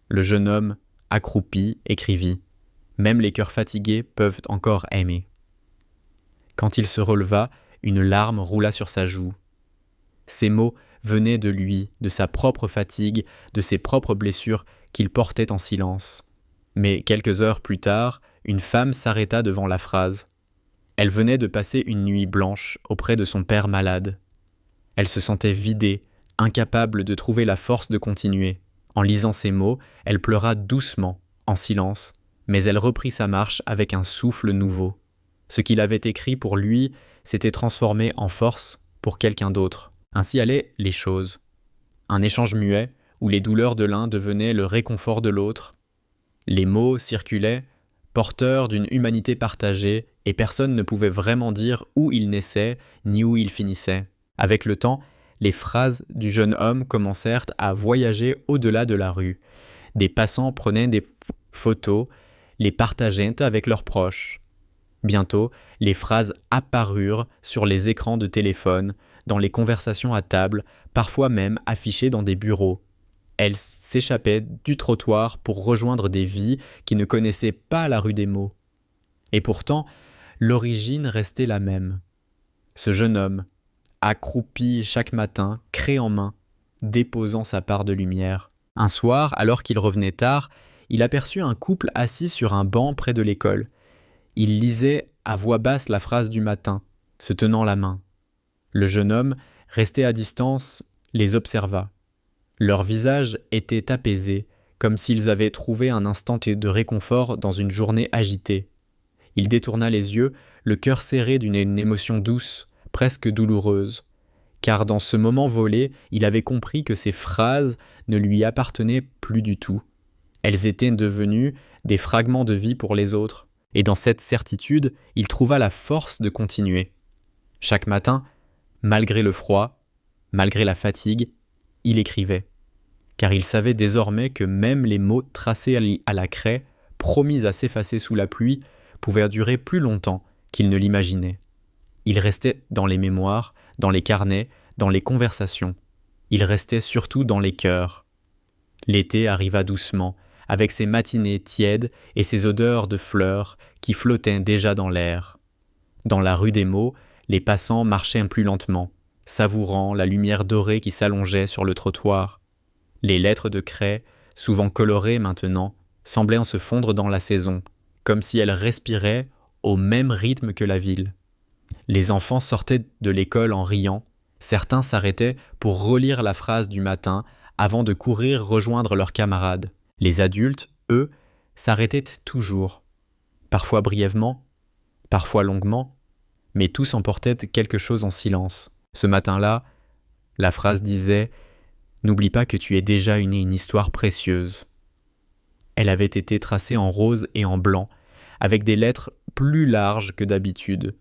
Le jeune homme, accroupi, écrivit « Même les cœurs fatigués peuvent encore aimer ». Quand il se releva, une larme roula sur sa joue. Ces mots venaient de lui, de sa propre fatigue, de ses propres blessures qu'il portait en silence. Mais quelques heures plus tard, une femme s'arrêta devant la phrase. Elle venait de passer une nuit blanche auprès de son père malade. Elle se sentait vidée, incapable de trouver la force de continuer. En lisant ces mots, elle pleura doucement, en silence, mais elle reprit sa marche avec un souffle nouveau. Ce qu'il avait écrit pour lui s'était transformé en force pour quelqu'un d'autre. Ainsi allaient les choses. Un échange muet, où les douleurs de l'un devenaient le réconfort de l'autre. Les mots circulaient, porteurs d'une humanité partagée, et personne ne pouvait vraiment dire où ils naissaient, ni où ils finissaient. Avec le temps, les phrases du jeune homme commencèrent à voyager au-delà de la rue. Des passants prenaient des photos, les partageaient avec leurs proches. Bientôt, les phrases apparurent sur les écrans de téléphone, dans les conversations à table, parfois même affichées dans des bureaux. Elles s'échappaient du trottoir pour rejoindre des vies qui ne connaissaient pas la rue des mots. Et pourtant, l'origine restait la même. Ce jeune homme, accroupi chaque matin, craie en main, déposant sa part de lumière. Un soir, alors qu'il revenait tard, il aperçut un couple assis sur un banc près de l'école. Il lisait à voix basse la phrase du matin, se tenant la main. Le jeune homme, resté à distance, les observa. Leurs visages étaient apaisés, comme s'ils avaient trouvé un instant de réconfort dans une journée agitée. Il détourna les yeux, le cœur serré d'une émotion douce, presque douloureuse. Car dans ce moment volé, il avait compris que ces phrases ne lui appartenaient plus du tout. Elles étaient devenues des fragments de vie pour les autres. Et dans cette certitude, il trouva la force de continuer. Chaque matin, malgré le froid, malgré la fatigue, il écrivait. Car il savait désormais que même les mots tracés à la craie, promis à s'effacer sous la pluie, pouvaient durer plus longtemps qu'il ne l'imaginait. Il restait dans les mémoires, dans les carnets, dans les conversations. Il restait surtout dans les cœurs. L'été arriva doucement, avec ses matinées tièdes et ses odeurs de fleurs qui flottaient déjà dans l'air. Dans la rue des mots, les passants marchaient plus lentement, savourant la lumière dorée qui s'allongeait sur le trottoir. Les lettres de craie, souvent colorées maintenant, semblaient se fondre dans la saison, comme si elles respiraient au même rythme que la ville. Les enfants sortaient de l'école en riant, certains s'arrêtaient pour relire la phrase du matin avant de courir rejoindre leurs camarades. Les adultes, eux, s'arrêtaient toujours, parfois brièvement, parfois longuement, mais tous emportaient quelque chose en silence. Ce matin-là, la phrase disait « N'oublie pas que tu es déjà une histoire précieuse ». Elle avait été tracée en rose et en blanc, avec des lettres plus larges que d'habitude.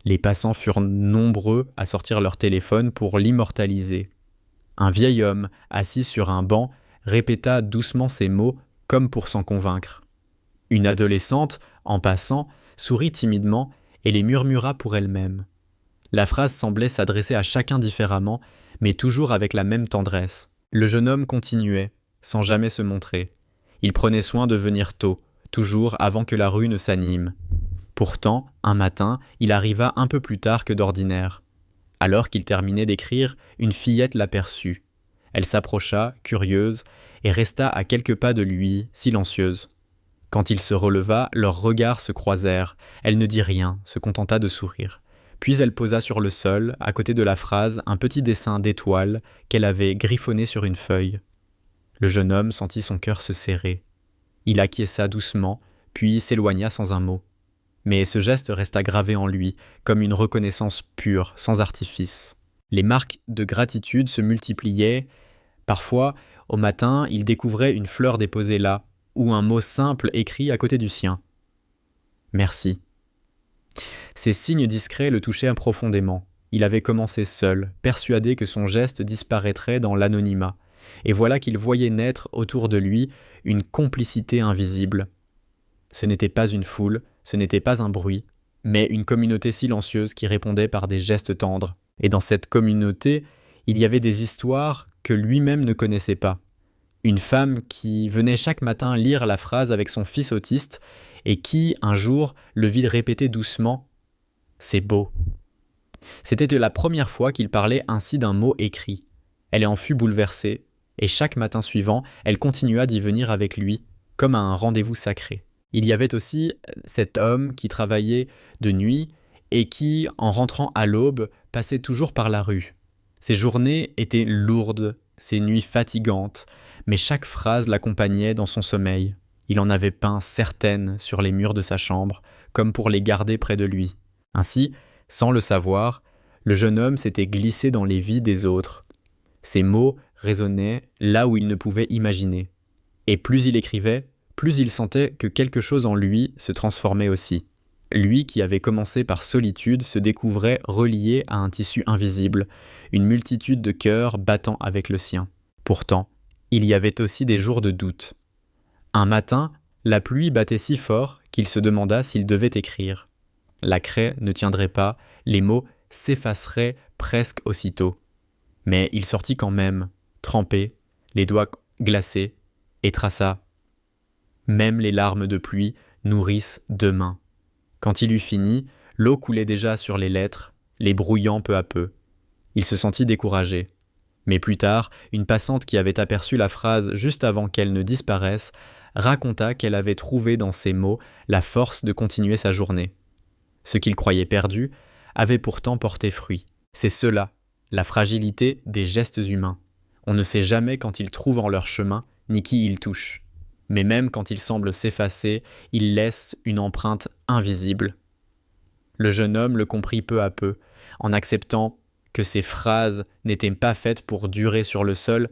Les passants furent nombreux à sortir leur téléphone pour l'immortaliser. Un vieil homme, assis sur un banc, répéta doucement ces mots comme pour s'en convaincre. Une adolescente, en passant, sourit timidement et les murmura pour elle-même. La phrase semblait s'adresser à chacun différemment, mais toujours avec la même tendresse. Le jeune homme continuait, sans jamais se montrer. Il prenait soin de venir tôt, toujours avant que la rue ne s'anime. Pourtant, un matin, il arriva un peu plus tard que d'ordinaire. Alors qu'il terminait d'écrire, une fillette l'aperçut. Elle s'approcha, curieuse, et resta à quelques pas de lui, silencieuse. Quand il se releva, leurs regards se croisèrent. Elle ne dit rien, se contenta de sourire. Puis elle posa sur le sol, à côté de la phrase, un petit dessin d'étoile qu'elle avait griffonné sur une feuille. Le jeune homme sentit son cœur se serrer. Il acquiesça doucement, puis s'éloigna sans un mot. Mais ce geste resta gravé en lui, comme une reconnaissance pure, sans artifice. Les marques de gratitude se multipliaient. Parfois, au matin, il découvrait une fleur déposée là, ou un mot simple écrit à côté du sien. « Merci ». Ces signes discrets le touchaient profondément. Il avait commencé seul, persuadé que son geste disparaîtrait dans l'anonymat. Et voilà qu'il voyait naître autour de lui une complicité invisible. Ce n'était pas une foule, ce n'était pas un bruit, mais une communauté silencieuse qui répondait par des gestes tendres. Et dans cette communauté, il y avait des histoires que lui-même ne connaissait pas. Une femme qui venait chaque matin lire la phrase avec son fils autiste et qui, un jour, le vit répéter doucement « C'est beau ». C'était la première fois qu'il parlait ainsi d'un mot écrit. Elle en fut bouleversée, et chaque matin suivant, elle continua d'y venir avec lui, comme à un rendez-vous sacré. Il y avait aussi cet homme qui travaillait de nuit et qui, en rentrant à l'aube, passait toujours par la rue. Ses journées étaient lourdes, ses nuits fatigantes, mais chaque phrase l'accompagnait dans son sommeil. Il en avait peint certaines sur les murs de sa chambre, comme pour les garder près de lui. Ainsi, sans le savoir, le jeune homme s'était glissé dans les vies des autres. Ses mots résonnaient là où il ne pouvait imaginer. Et plus il écrivait, plus il sentait que quelque chose en lui se transformait aussi. Lui qui avait commencé par solitude se découvrait relié à un tissu invisible, une multitude de cœurs battant avec le sien. Pourtant, il y avait aussi des jours de doute. Un matin, la pluie battait si fort qu'il se demanda s'il devait écrire. La craie ne tiendrait pas, les mots s'effaceraient presque aussitôt. Mais il sortit quand même, trempé, les doigts glacés, et traça. Même les larmes de pluie nourrissent deux mains. Quand il eut fini, l'eau coulait déjà sur les lettres, les brouillant peu à peu. Il se sentit découragé. Mais plus tard, une passante qui avait aperçu la phrase juste avant qu'elle ne disparaisse, raconta qu'elle avait trouvé dans ces mots la force de continuer sa journée. Ce qu'il croyait perdu avait pourtant porté fruit. C'est cela, la fragilité des gestes humains. On ne sait jamais quand ils trouvent en leur chemin, ni qui ils touchent. Mais même quand ils semblent s'effacer, ils laissent une empreinte invisible. Le jeune homme le comprit peu à peu, en acceptant que ces phrases n'étaient pas faites pour durer sur le sol,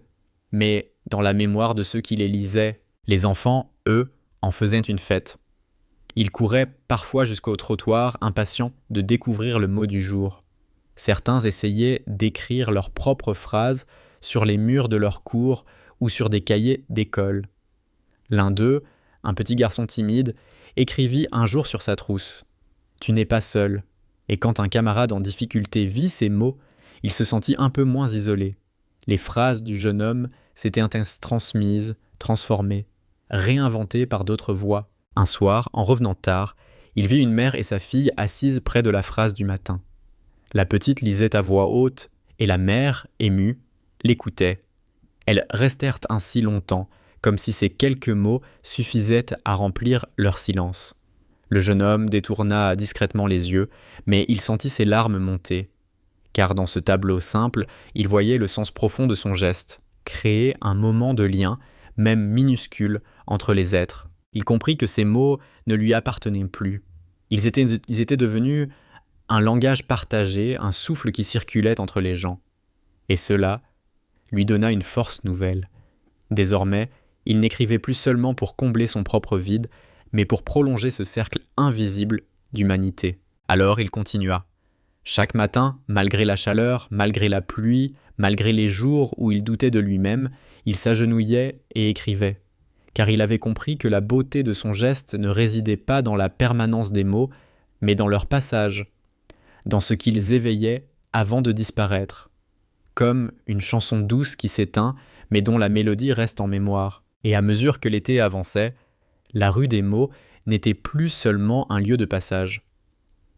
mais dans la mémoire de ceux qui les lisaient. Les enfants, eux, en faisaient une fête. Ils couraient parfois jusqu'au trottoir, impatients de découvrir le mot du jour. Certains essayaient d'écrire leurs propres phrases sur les murs de leur cour ou sur des cahiers d'école. L'un d'eux, un petit garçon timide, écrivit un jour sur sa trousse « Tu n'es pas seul ». Et quand un camarade en difficulté vit ces mots, il se sentit un peu moins isolé. Les phrases du jeune homme s'étaient transmises, transformées, réinventées par d'autres voix. Un soir, en revenant tard, il vit une mère et sa fille assises près de la phrase du matin. La petite lisait à voix haute, et la mère, émue, l'écoutait. Elles restèrent ainsi longtemps, comme si ces quelques mots suffisaient à remplir leur silence. Le jeune homme détourna discrètement les yeux, mais il sentit ses larmes monter. Car dans ce tableau simple, il voyait le sens profond de son geste, créer un moment de lien, même minuscule, entre les êtres. Il comprit que ces mots ne lui appartenaient plus. Ils étaient devenus un langage partagé, un souffle qui circulait entre les gens. Et cela lui donna une force nouvelle. Désormais, il n'écrivait plus seulement pour combler son propre vide, mais pour prolonger ce cercle invisible d'humanité. Alors il continua. Chaque matin, malgré la chaleur, malgré la pluie, malgré les jours où il doutait de lui-même, il s'agenouillait et écrivait. Car il avait compris que la beauté de son geste ne résidait pas dans la permanence des mots, mais dans leur passage, dans ce qu'ils éveillaient avant de disparaître, comme une chanson douce qui s'éteint, mais dont la mélodie reste en mémoire. Et à mesure que l'été avançait, la rue des mots n'était plus seulement un lieu de passage.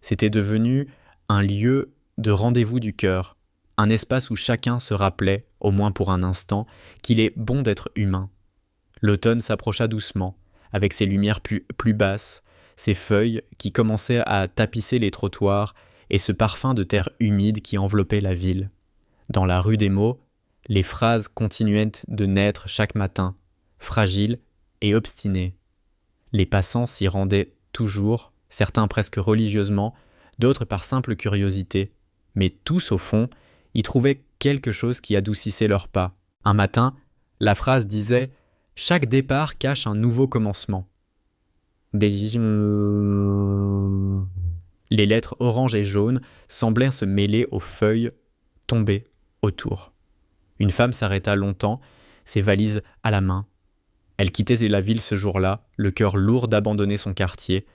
C'était devenu un lieu de rendez-vous du cœur, un espace où chacun se rappelait, au moins pour un instant, qu'il est bon d'être humain. L'automne s'approcha doucement, avec ses lumières plus basses, ses feuilles qui commençaient à tapisser les trottoirs, et ce parfum de terre humide qui enveloppait la ville. Dans la rue des mots, les phrases continuaient de naître chaque matin, fragiles et obstinées. Les passants s'y rendaient toujours, certains presque religieusement, d'autres par simple curiosité, mais tous, au fond, y trouvaient quelque chose qui adoucissait leurs pas. Un matin, la phrase disait « Chaque départ cache un nouveau commencement ». Les lettres orange et jaune semblaient se mêler aux feuilles tombées autour. Une femme s'arrêta longtemps, ses valises à la main. Elle quittait la ville ce jour-là, le cœur lourd d'abandonner son quartier,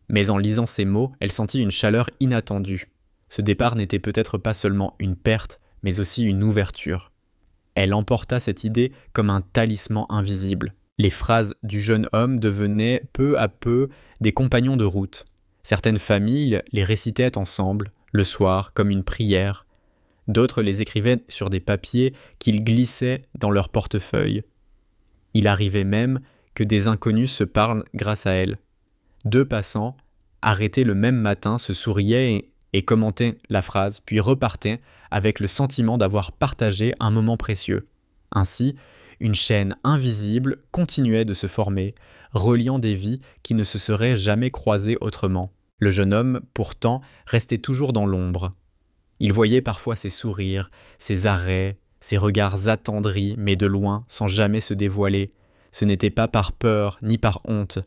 mais en lisant ces mots, elle sentit une chaleur inattendue. Ce départ n'était peut-être pas seulement une perte, mais aussi une ouverture. Elle emporta cette idée comme un talisman invisible. Les phrases du jeune homme devenaient peu à peu des compagnons de route. Certaines familles les récitaient ensemble, le soir, comme une prière. D'autres les écrivaient sur des papiers qu'ils glissaient dans leur portefeuille. Il arrivait même que des inconnus se parlent grâce à elle. 2 passants, arrêtés le même matin, se souriaient et commentaient la phrase, puis repartaient avec le sentiment d'avoir partagé un moment précieux. Ainsi, une chaîne invisible continuait de se former, reliant des vies qui ne se seraient jamais croisées autrement. Le jeune homme, pourtant, restait toujours dans l'ombre. Il voyait parfois ses sourires, ses arrêts, ses regards attendris, mais de loin, sans jamais se dévoiler. Ce n'était pas par peur, ni par honte.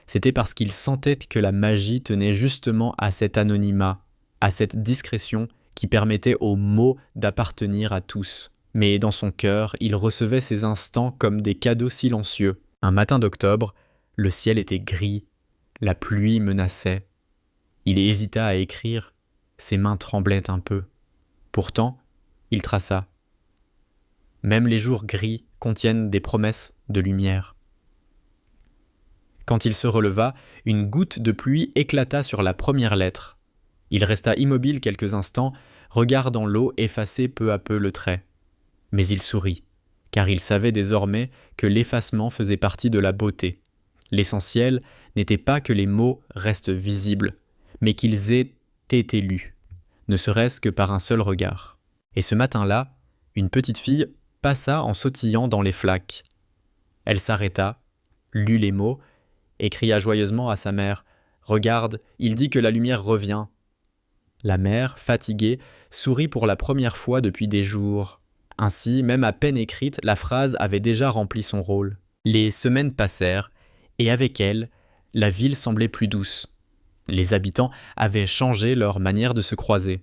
C'était parce qu'il sentait que la magie tenait justement à cet anonymat, à cette discrétion qui permettait aux mots d'appartenir à tous. Mais dans son cœur, il recevait ces instants comme des cadeaux silencieux. Un matin d'octobre, le ciel était gris, la pluie menaçait. Il hésita à écrire, ses mains tremblaient un peu. Pourtant, il traça. Même les jours gris contiennent des promesses de lumière. Quand il se releva, une goutte de pluie éclata sur la première lettre. Il resta immobile quelques instants, regardant l'eau effacer peu à peu le trait. Mais il sourit, car il savait désormais que l'effacement faisait partie de la beauté. L'essentiel n'était pas que les mots restent visibles, mais qu'ils aient été lus, ne serait-ce que par un seul regard. Et ce matin-là, une petite fille passa en sautillant dans les flaques. Elle s'arrêta, lut les mots, et cria joyeusement à sa mère « Regarde, il dit que la lumière revient !» La mère, fatiguée, sourit pour la première fois depuis des jours. Ainsi, même à peine écrite, la phrase avait déjà rempli son rôle. Les semaines passèrent, et avec elles, la ville semblait plus douce. Les habitants avaient changé leur manière de se croiser.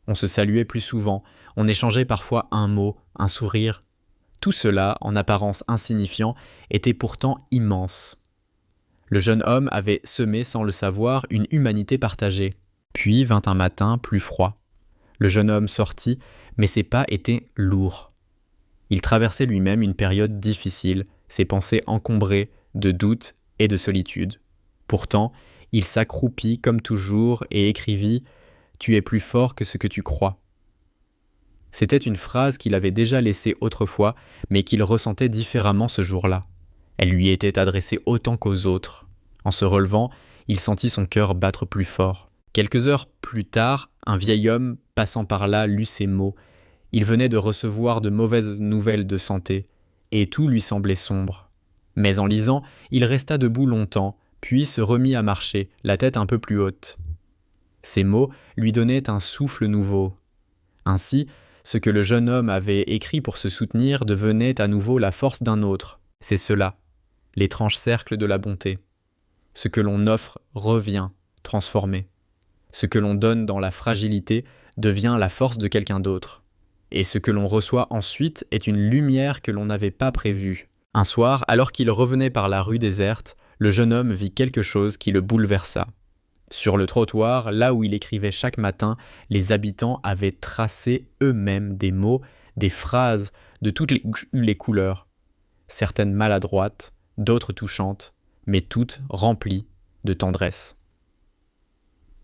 On se saluait plus souvent, on échangeait parfois un mot, un sourire. Tout cela, en apparence insignifiant, était pourtant immense. Le jeune homme avait semé sans le savoir une humanité partagée. Puis vint un matin plus froid. Le jeune homme sortit, mais ses pas étaient lourds. Il traversait lui-même une période difficile, ses pensées encombrées de doutes et de solitude. Pourtant, il s'accroupit comme toujours et écrivit « Tu es plus fort que ce que tu crois ». C'était une phrase qu'il avait déjà laissée autrefois, mais qu'il ressentait différemment ce jour-là. Elle lui était adressée autant qu'aux autres. En se relevant, il sentit son cœur battre plus fort. Quelques heures plus tard, un vieil homme passant par là lut ces mots. Il venait de recevoir de mauvaises nouvelles de santé, et tout lui semblait sombre. Mais en lisant, il resta debout longtemps, puis se remit à marcher, la tête un peu plus haute. Ces mots lui donnaient un souffle nouveau. Ainsi, ce que le jeune homme avait écrit pour se soutenir devenait à nouveau la force d'un autre. C'est cela, l'étrange cercle de la bonté. Ce que l'on offre revient, transformé. Ce que l'on donne dans la fragilité devient la force de quelqu'un d'autre. Et ce que l'on reçoit ensuite est une lumière que l'on n'avait pas prévue. Un soir, alors qu'il revenait par la rue déserte, le jeune homme vit quelque chose qui le bouleversa. Sur le trottoir, là où il écrivait chaque matin, les habitants avaient tracé eux-mêmes des mots, des phrases de toutes les couleurs. Certaines maladroites, d'autres touchantes, mais toutes remplies de tendresse.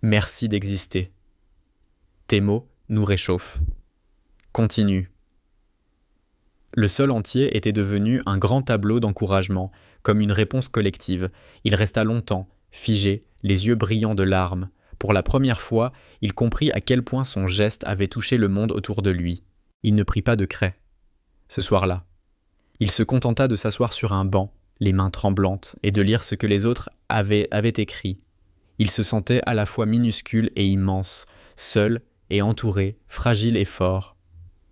Merci d'exister. Tes mots nous réchauffent. Continue. Le sol entier était devenu un grand tableau d'encouragement, comme une réponse collective. Il resta longtemps, figé, les yeux brillants de larmes. Pour la première fois, il comprit à quel point son geste avait touché le monde autour de lui. Il ne prit pas de craie. Ce soir-là, il se contenta de s'asseoir sur un banc, les mains tremblantes, et de lire ce que les autres avaient écrit. Il se sentait à la fois minuscule et immense, seul et entouré, fragile et fort.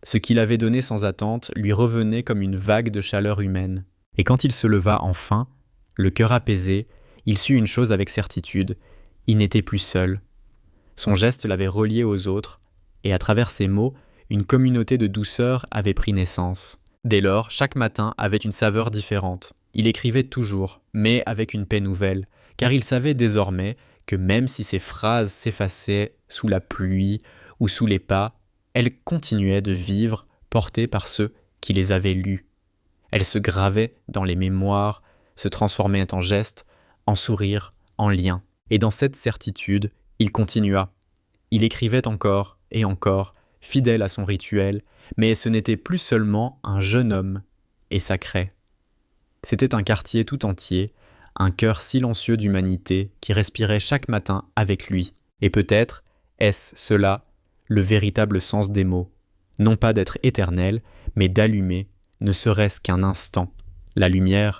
Ce qu'il avait donné sans attente lui revenait comme une vague de chaleur humaine. Et quand il se leva enfin, le cœur apaisé, il sut une chose avec certitude, il n'était plus seul. Son geste l'avait relié aux autres, et à travers ses mots, une communauté de douceur avait pris naissance. Dès lors, chaque matin avait une saveur différente. Il écrivait toujours, mais avec une paix nouvelle, car il savait désormais que même si ses phrases s'effaçaient sous la pluie ou sous les pas, elles continuaient de vivre portées par ceux qui les avaient lues. Elles se gravaient dans les mémoires, se transformaient en gestes, en sourires, en liens. Et dans cette certitude, il continua. Il écrivait encore et encore, fidèle à son rituel, mais ce n'était plus seulement un jeune homme et sacré. C'était un quartier tout entier, un cœur silencieux d'humanité qui respirait chaque matin avec lui. Et peut-être est-ce cela le véritable sens des mots, non pas d'être éternel, mais d'allumer, ne serait-ce qu'un instant, la lumière